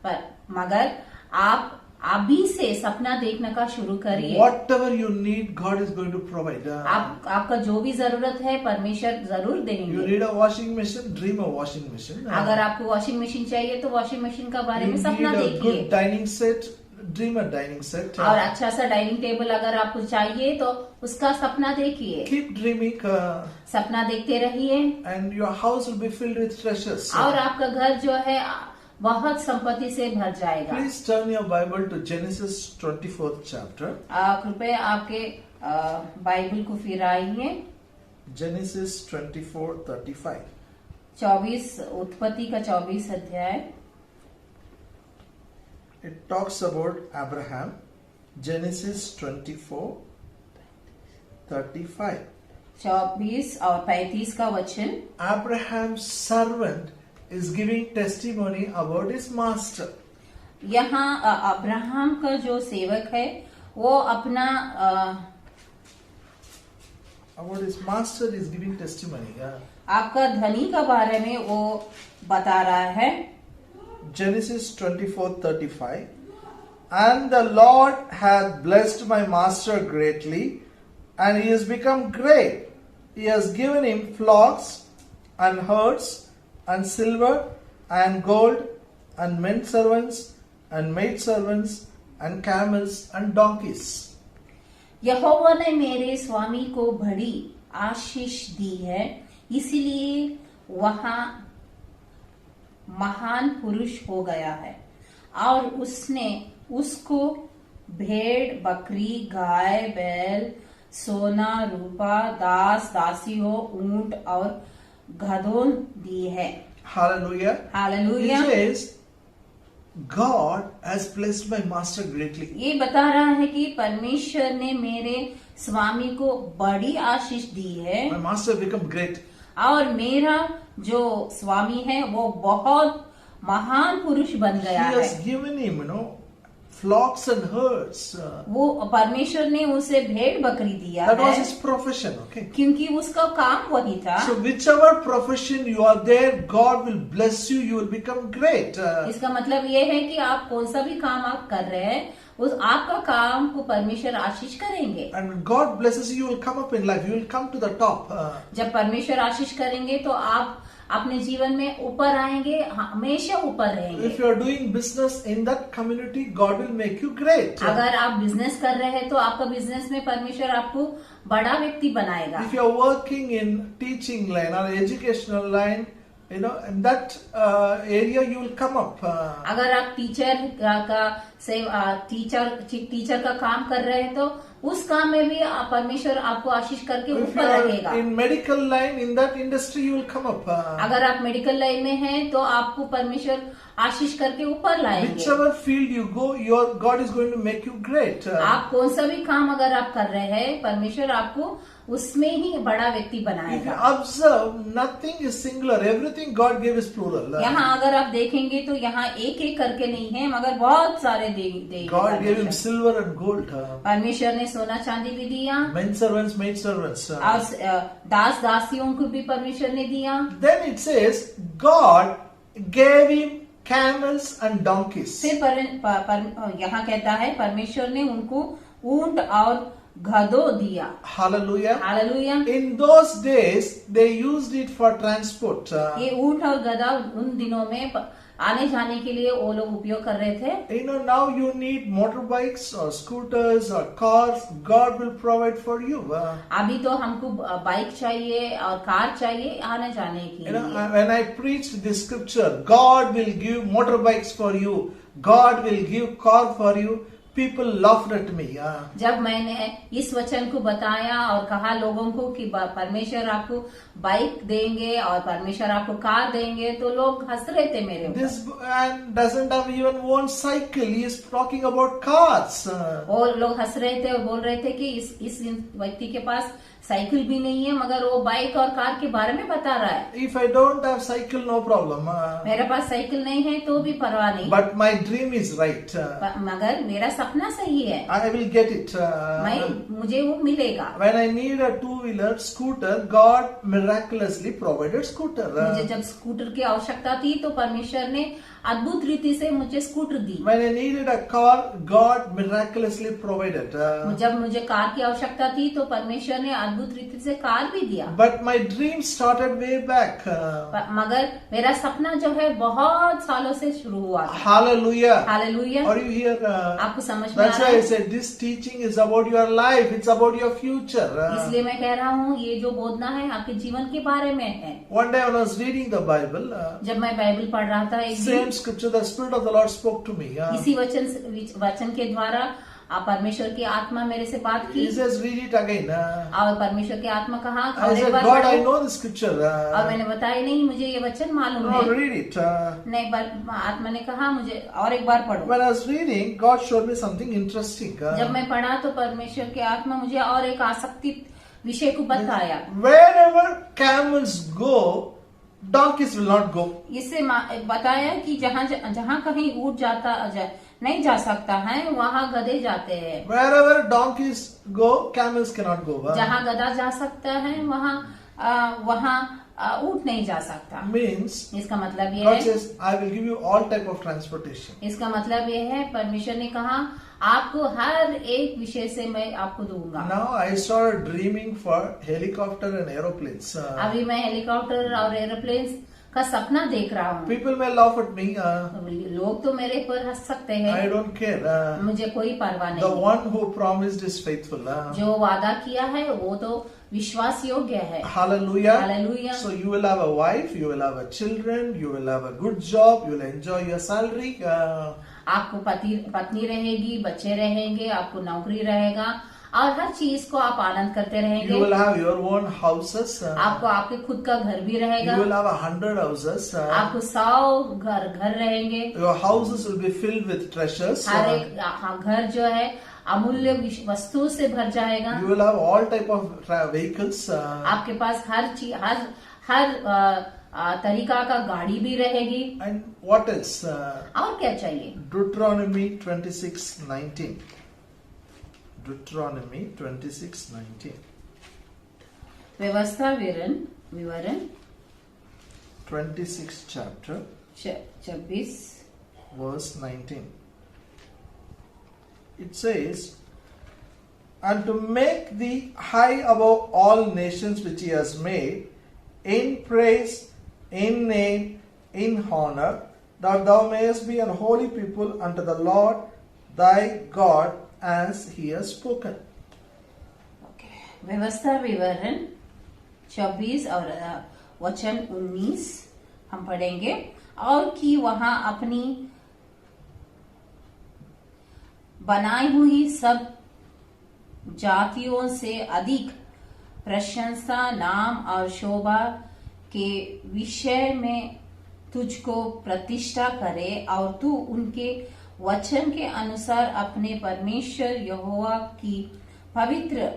पर मगर आप अभी से सपना देखने का शुरू करिए। Whatever you need, God is going to provide. आपका जो भी जरूरत है परमेश्वर जरूर You देंगे। need a washing machine, dream a washing machine. अगर आपको वॉशिंग मशीन चाहिए तो वॉशिंग मशीन का बारे You में need सपना a देखिए। good dining set, dream a dining set. और अच्छा सा डाइनिंग टेबल अगर आपको चाहिए तो उसका सपना देखिए। Keep dreaming, सपना देखते रहिए and your house will be filled with treasures. और आपका घर जो है बहुत संपत्ति से भर जाएगा। Please turn your Bible to Genesis 24th chapter. कृपया आपके बाइबल को फिराइए Genesis 24:35. 24 उत्पत्ति का 24 अध्याय। It talks about Abraham. Genesis 24:35. 24 और 35 का वचन। Abraham's servant is giving testimony about his master. यहाँ अब्राहम का जो सेवक है वो अपना About his master is giving testimony. आपका धनी का बारे में वो बता रहा है। Genesis 24:35. And the Lord hath blessed my master greatly, and he has become great. He has given him flocks and herds and silver and gold and men servants and maid servants and camels and donkeys. यहोवा ने मेरे स्वामी को बड़ी आशीष दी है, इसलिए वहाँ महान पुरुष हो गया है और उसने उसको भेड़, बकरी, गाय, बैल, सोना, रूपा, दास, दासियों, ऊंट और गधों दी है। Hallelujah. Hallelujah. It says, God has blessed my master greatly. ये बता रहा है कि परमेश्वर ने मेरे स्वामी को बड़ी आशीष दी है My master become great. और मेरा जो स्वामी है वो बहुत महान पुरुष बन He गया has है। given him, flocks and herds. वो परमेश्वर ने उसे भेड़ बकरी दिया That was है his profession, okay? क्योंकि उसका काम वही था। So whichever profession you are there, God will bless you, you will become great. इसका मतलब ये है कि आप कौन सा भी काम आप कर रहे हैं उस आपका काम को परमेश्वर आशीष करेंगे। And when God blesses you, you will come up in life, you will come to the top. जब परमेश्वर आशीष करेंगे तो आप अपने जीवन में ऊपर आएंगे, हमेशा ऊपर रहेंगे। If you are doing business in that community, God will make you great. अगर आप बिजनेस कर रहे हैं तो आपका बिजनेस में परमेश्वर आपको बड़ा व्यक्ति बनाएगा। If you are working in teaching line or educational line, in that area you will come up. अगर आप टीचर का काम कर रहे हैं तो उस काम में भी परमेश्वर आपको आशीष करके If you ऊपर रखेगा। are in medical line, in that industry you will come up. अगर आप मेडिकल लाइन में हैं तो आपको परमेश्वर आशीष करके ऊपर लाएंगे। Whichever field you go, your God is going to make you great. आप कौन सा भी काम अगर आप कर रहे हैं परमेश्वर आपको उसमें ही बड़ा व्यक्ति If you बनाएगा। observe, nothing is singular. Everything God gave is plural. यहाँ अगर आप देखेंगे तो यहाँ एक एक करके नहीं है मगर बहुत सारे दे God gave him silver and gold. परमेश्वर ने सोना चांदी भी दिया Men servants, maid servants. और दास दासियों को भी परमेश्वर ने दिया। Then it says, God gave him camels and donkeys. फिर यहाँ कहता है परमेश्वर ने उनको ऊंट और गधों दिया। Hallelujah. Hallelujah. In those days, they used it for transport. ये ऊंट और गधा उन दिनों में आने जाने के लिए वो लोग उपयोग कर रहे थे। Now you need motorbikes or scooters or cars. God will provide for you. अभी तो हमको बाइक चाहिए और कार चाहिए आने जाने के लिए। When I preached this scripture, God will give motorbikes for you. God will give car for you. People laughed at me. जब मैंने इस वचन को बताया और कहा लोगों को कि परमेश्वर आपको बाइक देंगे और परमेश्वर आपको कार देंगे तो लोग हंस रहे थे मेरे ऊपर। This man doesn't have even one cycle. He is talking about cars. और लोग हंस रहे थे और बोल रहे थे कि इस व्यक्ति के पास साइकिल भी नहीं है मगर वो बाइक और कार के बारे में बता रहा है। If I don't have cycle, no problem. मेरे पास साइकिल नहीं है तो भी परवाह नहीं। But my dream is right. मगर मेरा सपना सही है। I will get it. मुझे वो मिलेगा। When I need a two-wheeler scooter, God miraculously provided scooter. मुझे जब स्कूटर की आवश्यकता थी तो परमेश्वर ने अद्भुत रीति से मुझे scooter the. When I needed a car, God miraculously provided. जब मुझे कार की आवश्यकता थी तो परमेश्वर ने अद्भुत रीति से कार भी दिया। But my dream started way back. मगर मेरा सपना जो है बहुत सालों से शुरू हुआ था। Hallelujah. Hallelujah. Are you here? आपको समझ में आ That's रहा why I है? said this teaching is about your life. It's about your future. इसलिए मैं कह रहा हूँ ये जो बोधना है आपके जीवन के बारे में है। One day when I was reading the Bible, जब मैं बाइबल पढ़ रहा था एक दिन same scripture, the Spirit of the Lord spoke to me. इसी वचन के द्वारा परमेश्वर की आत्मा मेरे से बात की। He says, read it again. और परमेश्वर की आत्मा कहा I और एक said, बार God, I पढ़ो। know the scripture. और मैंने बताया नहीं मुझे ये वचन मालूम No, है। read it. नहीं आत्मा ने कहा मुझे और एक बार पढ़ो। When I was reading, God showed me something interesting. जब मैं पढ़ा तो परमेश्वर की आत्मा मुझे और एक आसक्ति विषय को बताया। Wherever camels go, donkeys will not go. इससे बताया कि जहाँ कहीं ऊंट नहीं जा सकता है वहाँ गधे जाते हैं। Wherever donkeys go, camels cannot go. जहाँ गधा जा सकता है वहाँ ऊंट नहीं जा सकता। Means, इसका मतलब ये God है says, I will give you all type of transportation. इसका मतलब ये है परमेश्वर ने कहा आपको हर एक विषय से मैं आपको दूंगा। Now I started dreaming for helicopter and aeroplanes. अभी मैं हेलीकॉप्टर और एरोप्लेन का सपना देख रहा हूँ। People may laugh at me. लोग तो मेरे पर हंस सकते हैं। I don't care. मुझे कोई परवाह The नहीं। one who promised is faithful. जो वादा किया है वो तो विश्वास योग्य है। Hallelujah. Hallelujah. So you will have a wife, you will have a children, you will have a good job, you will enjoy your salary. आपको पत्नी रहेगी, बच्चे रहेंगे, आपको नौकरी रहेगा और हर चीज को आप आनंद करते रहेंगे। You will have your own houses. आपको आपके खुद का घर भी रहेगा। You will have 100 houses. आपको 100 घर रहेंगे। Your houses will be filled with treasures. हर एक घर जो है अमूल्य वस्तु से भर जाएगा। You will have all type of vehicles. आपके पास हर चीज हर तरीका का गाड़ी भी रहेगी। And what else? और क्या चाहिए? Deuteronomy 26:19. Deuteronomy 26:19. व्यवस्था विवरण 26th chapter, 26 verse 19. It says, "And to make thee high above all nations which he has made, in praise, in name, in honor, that thou mayest be an holy people unto the Lord thy God, as he has spoken." व्यवस्था विवरण 26 और वचन 19 हम पढ़ेंगे। और कि वहां अपनी बनाई हुई सब जातियों से अधिक प्रशंसा, नाम और शोभा के विषय में तुझको प्रतिष्ठा करे और तू उनके वचन के अनुसार अपने परमेश्वर यहोवा की पवित्र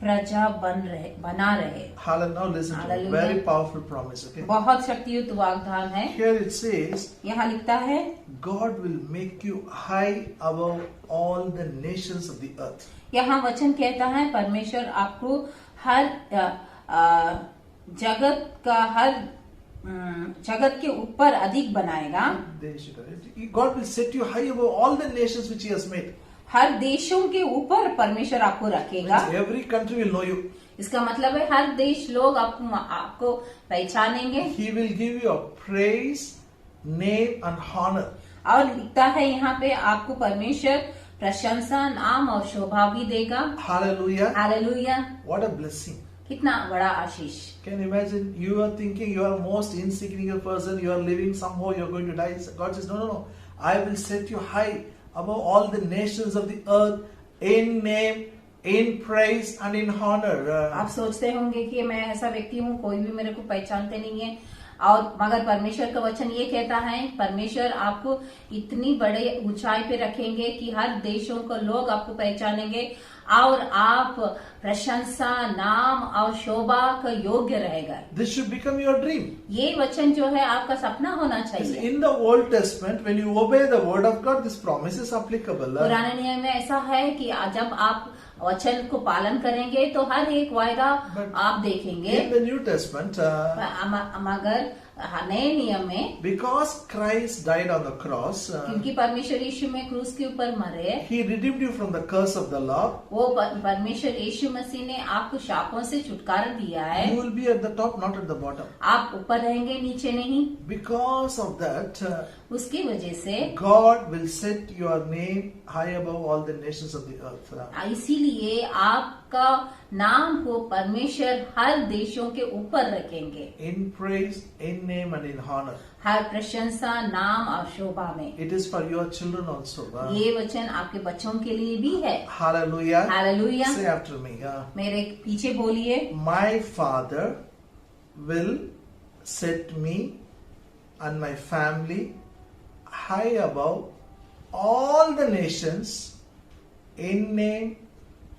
प्रजा बना रहे। Hallelujah. Now listen to it. Hallelujah. Very powerful promise. Okay. बहुत शक्तियुक्त वाग्दान है। Here it says, यहाँ लिखता है God will make you high above all the nations of the earth. यहाँ वचन कहता है परमेश्वर आपको हर जगत के ऊपर अधिक बनाएगा। God will set you high above all the nations which he has made. हर देशों के ऊपर परमेश्वर आपको रखेगा। Every country will know you. इसका मतलब है हर देश लोग आपको पहचानेंगे। He will give you a praise, name and honor. और लिखता है यहाँ पे आपको परमेश्वर प्रशंसा, नाम और शोभा भी देगा। Hallelujah. Hallelujah. What a blessing. कितना बड़ा आशीष। Can you imagine? You are thinking you are most insignificant person, you are living somehow, you are going to die. God says, no. I will set you high above all the nations of the earth in name, in praise and in honor. आप सोचते होंगे कि मैं ऐसा व्यक्ति हूँ, कोई भी मेरे को पहचानते नहीं है, और मगर परमेश्वर का वचन ये कहता है परमेश्वर आपको इतनी बड़े ऊंचाई पे रखेंगे कि हर देशों को लोग आपको पहचानेंगे और आप प्रशंसा, नाम और शोभा का योग्य रहेगा। This should become your dream. ये वचन जो है आपका सपना होना चाहिए। In the Old Testament, when you obey the word of God, this promise is applicable. पुराने नियम में ऐसा है कि जब आप वचन को पालन करेंगे तो हर एक वायदा आप देखेंगे। In the New Testament, मगर नए नियम में because Christ died on the cross, क्योंकि परमेश्वर यीशु में क्रूस के ऊपर मरे, He redeemed you from the curse of the law. वो परमेश्वर यीशु मसीह ने आपको शापों से छुटकारा दिया है। You will be at the top, not at the bottom. आप ऊपर रहेंगे, नीचे नहीं। Because of that, उसकी वजह से God will set your name high above all the nations of the earth. इसीलिए आपका नाम को परमेश्वर हर देशों के ऊपर रखेंगे। In praise, in name and in honor. हर प्रशंसा, नाम और शोभा में। It is for your children also. ये वचन आपके बच्चों के लिए भी है। Hallelujah. Hallelujah. Say after me. मेरे पीछे बोलिए। My Father will set me and my family high above all the nations in name,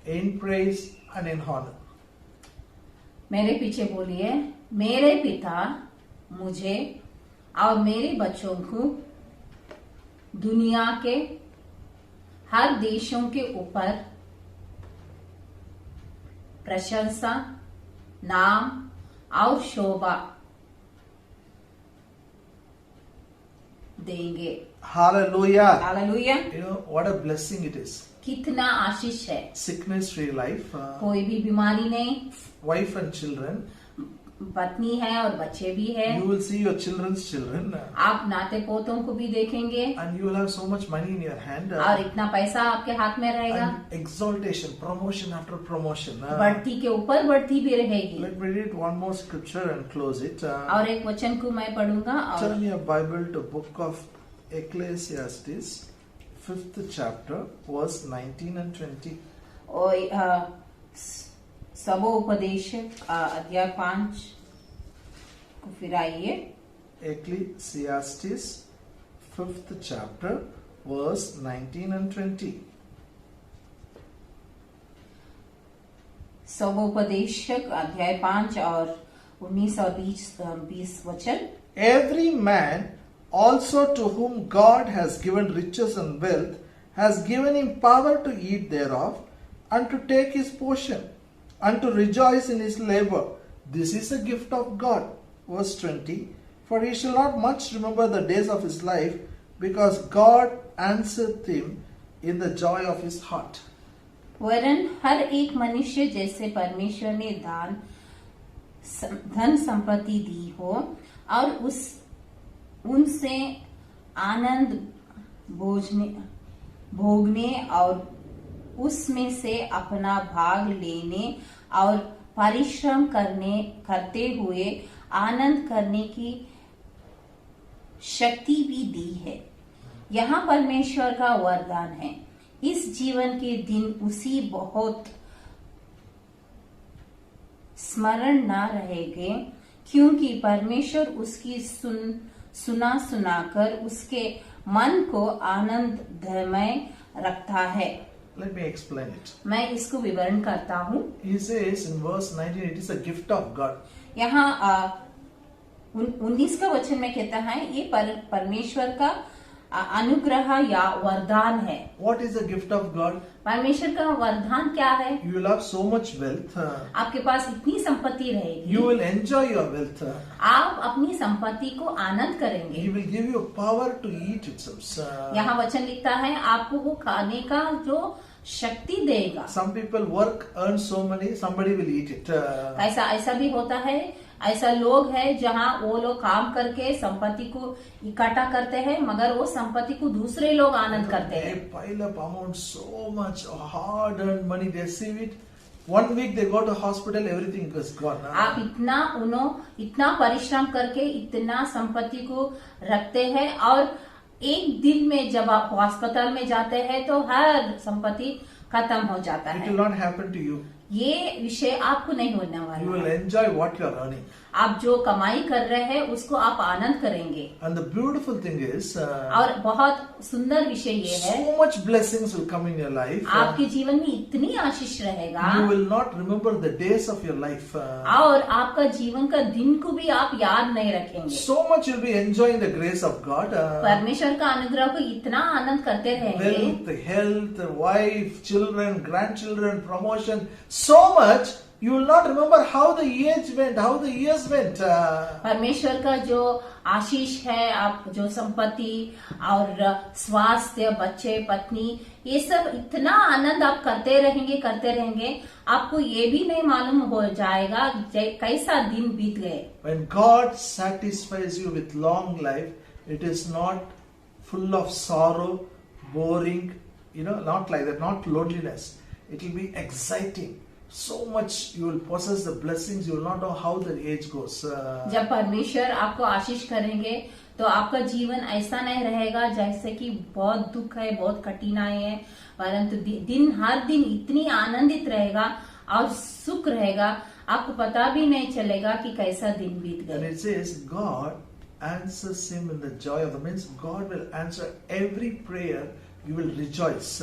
in praise and in honor. मेरे पीछे बोलिए, मेरे पिता मुझे और मेरे बच्चों को दुनिया के हर देशों के ऊपर प्रशंसा, नाम और शोभा देंगे। Hallelujah. Hallelujah. You know what a blessing it is. कितना आशीष है। Sickness free life, कोई भी बीमारी नहीं, wife and children, पत्नी है और बच्चे भी हैं। You will see your children's children. आप नाते पोतों को भी देखेंगे And you will have so much money in your hand. और इतना पैसा आपके हाथ में रहेगा। And exaltation, promotion after promotion. बढ़ती के ऊपर बढ़ती भी रहेगी। Let me read one more scripture and close it. और एक वचन को मैं पढ़ूंगा। और Turn your Bible to book of Ecclesiastes, 5th chapter, verse 19 and 20. सबोपदेशक अध्याय 5 को फिर आइए। Ecclesiastes, 5th chapter, verse 19 and 20. सबोपदेशक अध्याय 5 और 19 और 20 वचन। Every man also to whom God has given riches and wealth has given him power to eat thereof and to take his portion and to rejoice in his labor. This is a gift of God. Verse 20. For he shall not much remember the days of his life, because God answereth him in the joy of his heart. वरन हर एक मनुष्य जैसे परमेश्वर ने धन संपत्ति दी हो और उनसे आनंद भोगने और उसमें से अपना भाग लेने और परिश्रम करते हुए आनंद करने की शक्ति भी दी है। यहाँ परमेश्वर का वरदान है। इस जीवन के दिन उसी बहुत स्मरण न रहेंगे, क्योंकि परमेश्वर उसकी सुनाकर उसके मन को आनंदमय रखता है। Let me explain it. मैं इसको विवरण करता हूँ। He says in verse 19, it is a gift of God. यहाँ 19 का वचन में कहता है ये परमेश्वर का अनुग्रह या वरदान है। What is the gift of God? परमेश्वर का वरदान क्या है? You will have so much wealth. आपके पास इतनी संपत्ति रहेगी। You will enjoy your wealth. आप अपनी संपत्ति को आनंद करेंगे। He will give you power to eat it. यहाँ वचन लिखता है आपको वो खाने का जो शक्ति देगा। Some people work, earn so money, somebody will eat it. ऐसा भी होता है। ऐसा लोग है जहाँ वो लोग काम करके संपत्ति को इकट्ठा करते हैं, मगर वो संपत्ति को दूसरे लोग आनंद करते हैं। They pile up amount so much hard earned money, they receive it. 1 week they go to hospital, everything is gone. आप इतना परिश्रम करके इतना संपत्ति को रखते हैं और एक दिन में जब आप अस्पताल में जाते हैं तो हर संपत्ति खत्म हो जाता It है। will not happen to you. ये विषय आपको नहीं होने You वाला will है। enjoy what you are earning. आप जो कमाई कर रहे हैं उसको आप आनंद करेंगे। And the beautiful thing is, और बहुत सुंदर विषय ये है, so much blessings will come in your life. आपके जीवन में इतनी आशीष रहेगा You will not remember the days of your life. और आपका जीवन का दिन को भी आप याद नहीं रखेंगे। So much you'll be enjoying the grace of God. परमेश्वर का अनुग्रह को इतना आनंद करते रहेंगे। Wealth, health, wife, children, grandchildren, promotion, so much you will not remember how the age went, how the years went. परमेश्वर का जो आशीष है, आप जो संपत्ति और स्वास्थ्य, बच्चे, पत्नी, ये सब इतना आनंद आप करते रहेंगे, आपको ये भी नहीं मालूम हो जाएगा कैसा दिन बीत गए। When God satisfies you with long life, it is not full of sorrow, boring, not like that, not loneliness. It will be exciting. So much you will possess the blessings, you will not know how the age goes. जब परमेश्वर आपको आशीष करेंगे तो आपका जीवन ऐसा नहीं रहेगा जैसे कि बहुत दुख है, बहुत कठिनाई है, परंतु हर दिन इतनी आनंदित रहेगा और सुख रहेगा, आपको पता भी नहीं चलेगा कि कैसा दिन बीत And गया। it says God answers him in the joy of the means God will answer every prayer. You will rejoice.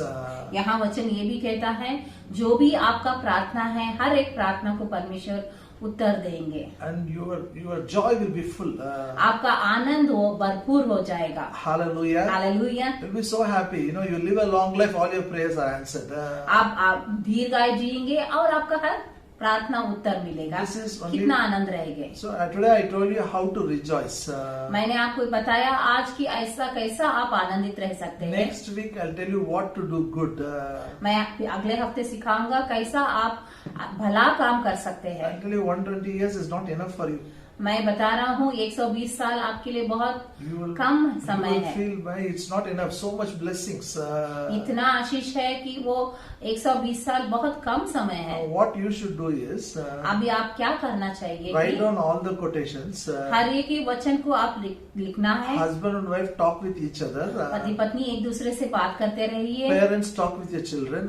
यहाँ वचन ये भी कहता है जो भी आपका प्रार्थना है, हर एक प्रार्थना को परमेश्वर उत्तर देंगे। And your joy will be full. आपका आनंद वो भरपूर हो जाएगा। Hallelujah. Hallelujah. You'll be so happy. You live a long life, all your prayers are answered. आप दीर्घायु जिएंगे और आपका हर प्रार्थना उत्तर मिलेगा। This is only- कितना आनंद रहेगा। So today I told you how to rejoice. मैंने आपको बताया आज की ऐसा कैसा आप आनंदित रह सकते हैं। Next week I'll tell you what to do good. मैं अगले हफ्ते सिखाऊंगा कैसा आप भला काम कर सकते हैं। I tell you, 120 years is not enough for you. मैं बता रहा हूँ 120 साल आपके लिए बहुत You will, कम you समय will है। feel why it's not enough. So much blessings. इतना आशीष है कि वो 120 साल बहुत कम समय है। What you should do is अभी आप क्या करना चाहिए write कि down all the quotations. हर एक ही वचन को आप लिखना है। Husband and wife talk with each other. पति पत्नी एक दूसरे से बात करते रहिए। Parents talk with your children.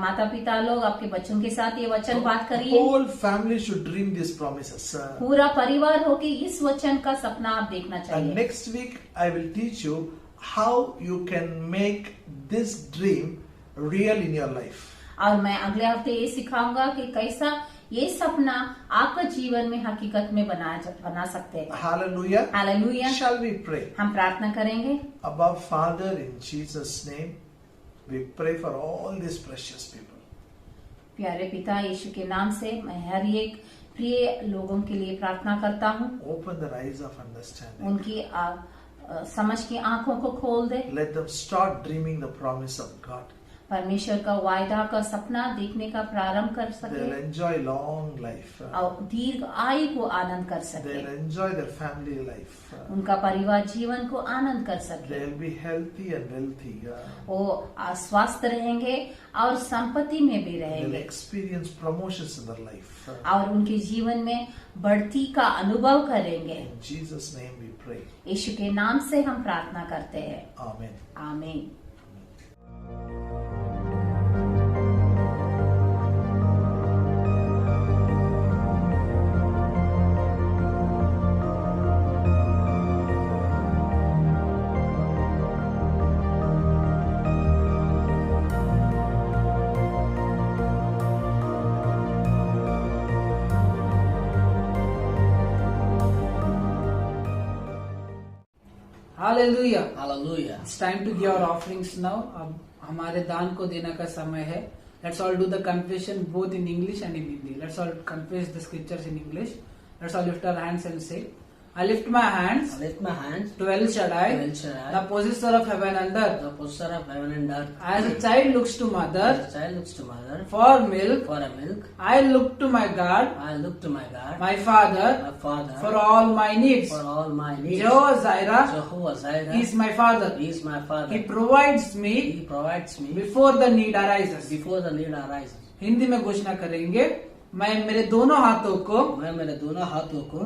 माता पिता लोग आपके बच्चों के साथ ये वचन बात करिए। Whole family should dream these promises. पूरा परिवार हो कि इस वचन का सपना आप देखना And चाहिए। next week I will teach you how you can make this dream real in your life. और मैं अगले हफ्ते ये सिखाऊंगा कि कैसा ये सपना आपका जीवन में हकीकत में बना सकते हैं। Hallelujah. Hallelujah. Shall we pray? हम प्रार्थना करेंगे। Abba Father, in Jesus' name, we pray for all these precious people. प्यारे पिता यीशु के नाम से मैं हर एक प्रिय लोगों के लिए प्रार्थना करता हूँ। Open their eyes of understanding. उनकी समझ की आंखों को खोल दे। Let them start dreaming the promise of God. परमेश्वर का वायदा का सपना देखने का प्रारंभ कर They'll सके enjoy long life. और दीर्घ आयु को आनंद कर सके। They'll enjoy their family life. उनका परिवार जीवन को आनंद कर सके। They'll be healthy and wealthy. वो स्वस्थ रहेंगे और संपत्ति में भी They'll रहेंगे experience promotions in their life. और उनके जीवन में बढ़ती का अनुभव करेंगे। In Jesus' name we pray. यीशु के नाम से हम प्रार्थना करते हैं। Amen. आमीन। Hallelujah. Hallelujah. It's time to give our offerings now. अब हमारे दान को देने का समय है. Let's all do the confession both in English and in Hindi. Let's all confess the scriptures in English. Let's all lift our hands and say, I lift my hands I lift my hands to El Shaddai, to El Shaddai, the possessor of heaven and earth. the possessor of heaven and earth. As a child looks to As mother a child looks to mother for milk, for a milk, I look to my God, I look to my God, my Father, my Father, for all my needs. for all my needs. Jehovah Jireh Jehovah Jireh is my Father. He is my Father. He provides me He provides me before the need arises. before the need arises. Hindi में घोषणा करेंगे, मैं मेरे दोनों हाथों को मैं मेरे दोनों हाथों को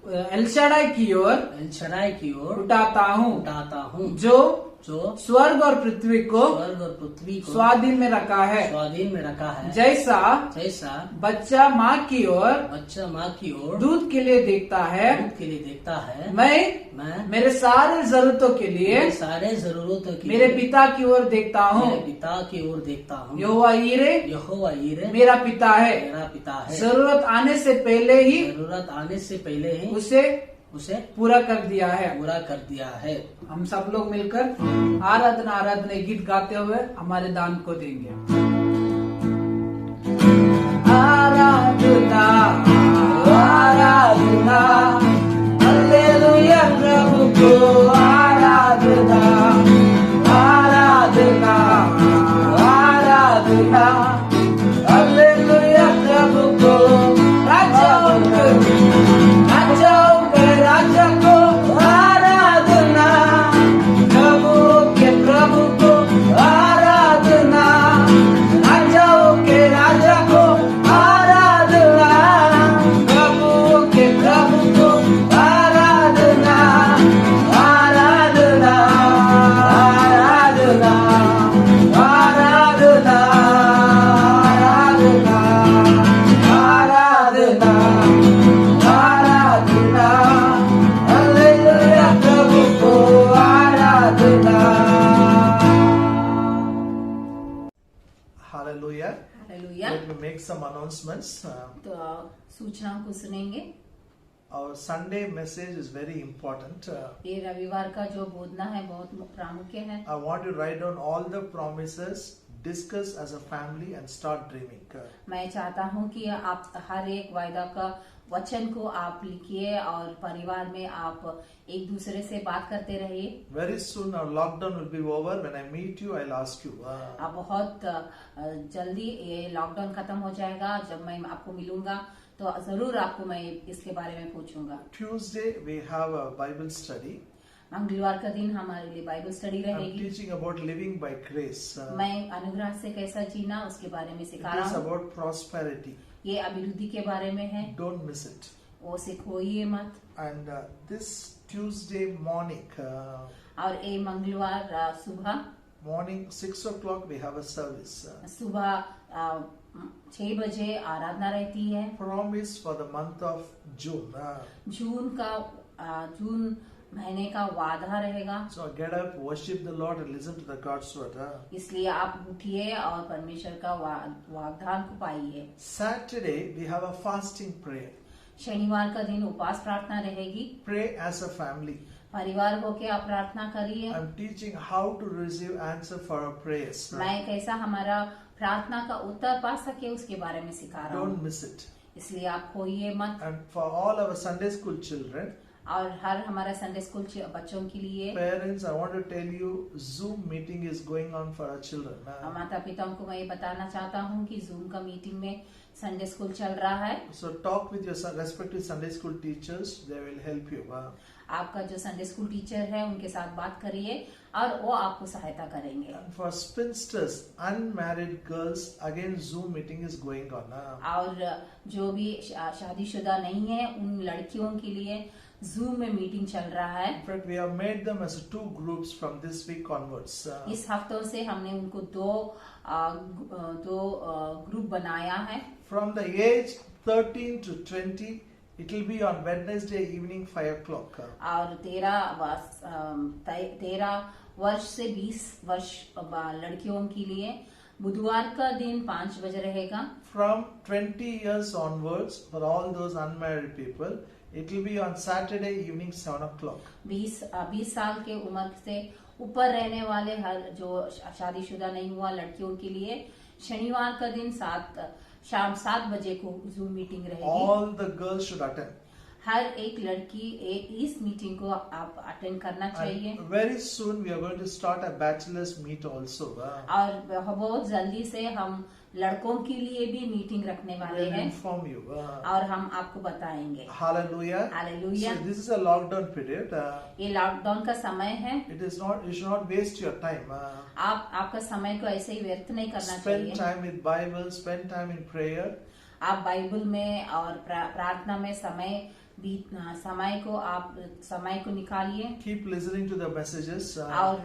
एल शाडाई की ओर एल शडाई की ओर उठाता हूँ, उठाता हूँ, जो जो स्वर्ग और पृथ्वी को स्वर्ग और पृथ्वी को स्वाधीन में रखा है। स्वाधीन में रखा है। जैसा जैसा बच्चा माँ की ओर बच्चा माँ की ओर दूध के लिए देखता है, दूध के लिए देखता है, मैं मेरे सारे जरूरतों के लिए मेरे सारे जरूरतों की मेरे पिता की ओर देखता हूँ। मेरे पिता की ओर देखता हूँ। यहोवा यीरे यहोवा यीरे मेरा पिता है। मेरा पिता है। जरूरत आने से पहले ही जरूरत आने से पहले ही उसे पूरा कर दिया है। पूरा कर दिया है। हम सब लोग मिलकर आराधना गीत गाते हुए हमारे दान को देंगे। आराधना आराधना हालेलुया प्रभु को आराधना आराधना आराधना हालेलुया प्रभु को राजा को आराधना प्रभु को आराधना राजाओं के राजा को आराधना प्रभु को आराधना आराधना आराधना आराधना आराधना आराधना हालेलुया प्रभु को आराधना। Hallelujah. Hallelujah. Let me make some announcements. तो सूचनाओं को सुनेंगे। Our Sunday message is very important. ये रविवार का जो बोधना है बहुत प्रामुख्य है। I want you to write down all the promises discuss as a family and start dreaming. मैं चाहता हूँ कि आप हर एक वायदा का वचन को आप लिखिए और परिवार में आप एक दूसरे से बात करते रहिए। Very soon our lockdown will be over. When I meet you, I'll ask you. आप बहुत जल्दी ये लॉकडाउन खत्म हो जाएगा, जब मैं आपको मिलूंगा तो जरूर आपको मैं इसके बारे में पूछूंगा। Tuesday we have a Bible study. मंगलवार का दिन हमारे लिए बाइबल स्टडी I'm रहेगी। teaching about living by grace. मैं अनुग्रह से कैसा जीना उसके बारे में सिखा It रहा is हूँ। about prosperity. ये अभिवृद्धि के बारे में है, Don't miss it. वो से खोइए मत। And this Tuesday morning, और ये मंगलवार सुबह morning 6 o'clock we have a service. सुबह 6 बजे आराधना रहती है। Promise for the month of June. जून महीने का वादा रहेगा। So get up, worship the Lord and listen to the God's word. इसलिए आप उठिए और परमेश्वर का वाग्दान को पाइए। Saturday we have a fasting prayer. शनिवार का दिन उपवास प्रार्थना रहेगी। Pray as a family. परिवार होके आप प्रार्थना करिए। I'm teaching how to receive answer for our prayers. मैं कैसा हमारा प्रार्थना का उत्तर पा सके उसके बारे में सिखा रहा Don't हूँ, miss it. इसलिए आप खोइए मत। And for all our Sunday school children, और हर हमारा संडे स्कूल बच्चों के लिए parents, I want to tell you, Zoom meeting is going on for our children. माता पिताओं को मैं ये बताना चाहता हूँ कि जूम का मीटिंग में संडे स्कूल चल रहा है। So talk with your respective Sunday school teachers. They will help you. आपका जो संडे स्कूल टीचर है उनके साथ बात करिए और वो आपको सहायता करेंगे। And for spinsters, unmarried girls, again Zoom meeting is going on. और जो भी शादीशुदा नहीं है उन लड़कियों के लिए जूम में मीटिंग चल रहा है। In fact, we have made them as 2 groups from this week onwards. इस हफ्तों से हमने उनको दो ग्रुप बनाया है। From the age 13 to 20, it will be on Wednesday evening 5 o'clock. और 13 वर्ष से 20 वर्ष लड़कियों के लिए बुधवार का दिन 5 बजे रहेगा। From 20 years onwards, for all those unmarried people, it will be on Saturday evening 7 o'clock. 20 साल के उम्र से ऊपर रहने वाले हर जो शादीशुदा नहीं हुआ लड़कियों के लिए शनिवार का दिन शाम 7 बजे को जूम मीटिंग रहेगी। All the girls should attend. हर एक लड़की इस मीटिंग को आप अटेंड करना चाहिए। And very soon we are going to start a bachelor's meet also. और बहुत जल्दी से हम लड़कों के लिए भी मीटिंग रखने वाले We'll हैं inform you. और हम आपको बताएंगे। Hallelujah. Hallelujah. So this is a lockdown period. ये लॉकडाउन का समय है। You should not waste your time. आपका समय को ऐसे ही व्यर्थ नहीं करना Spend चाहिए। time with Bible, spend time in prayer. आप बाइबल में और प्रार्थना में समय को निकालिए। Keep listening to the messages. और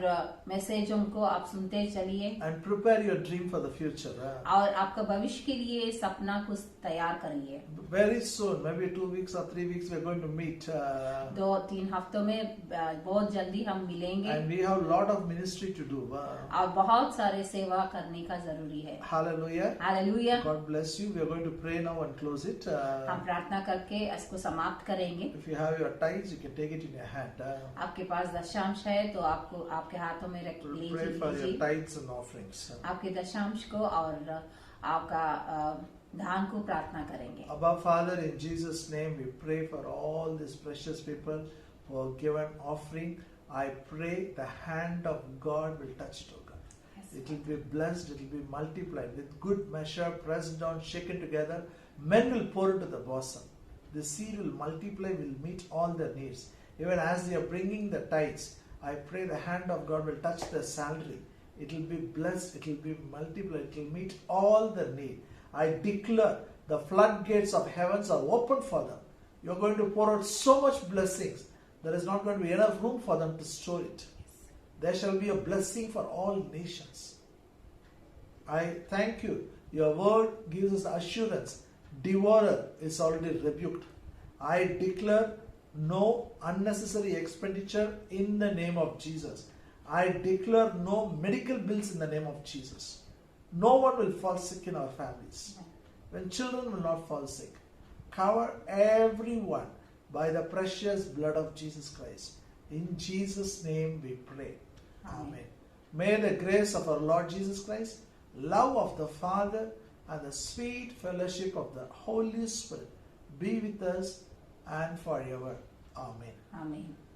मैसेजों को आप सुनते चलिए। And prepare your dream for the future. और आपका भविष्य के लिए सपना को तैयार करिए। Very soon, maybe 2 weeks or 3 weeks, we are going to meet. 2-3 हफ्तों में बहुत जल्दी हम मिलेंगे। And we have a lot of ministry to do. और बहुत सारे सेवा करने का जरूरी है। Hallelujah. Hallelujah. God bless you. We are going to pray now and close it. हम प्रार्थना करके इसको समाप्त करेंगे। If you have your tithes, you can take it in your hand. आपके पास दशांश है तो आपको आपके हाथों में रख We'll pray for your लीजिए tithes and offerings. आपके दशांश को और आपका दान को प्रार्थना करेंगे। Abba Father, in Jesus' name, we pray for all these precious people who have given offering. I pray the hand of God will touch it, O God. Yes. It will be blessed, it will be multiplied with good measure, pressed down, shaken together. Men will pour into the bosom. The seed will multiply, will meet all their needs. Even as they are bringing the tithes, I pray the hand of God will touch their salary. It will be blessed, it will be multiplied, it will meet all their need. I declare the floodgates of heavens are open for them. You are going to pour out so much blessings. There is not going to be enough room for them to store it. There shall be a blessing for all nations. I thank you. Your word gives us assurance. Devourer is already rebuked. I declare no unnecessary expenditure in the name of Jesus. I declare no medical bills in the name of Jesus. No one will fall sick in our families. When children will not fall sick. Cover everyone by the precious blood of Jesus Christ. In Jesus' name we pray. Amen. May the grace of our Lord Jesus Christ, love of the Father, and the sweet fellowship of the Holy Spirit be with us and forever. Amen. आमीन।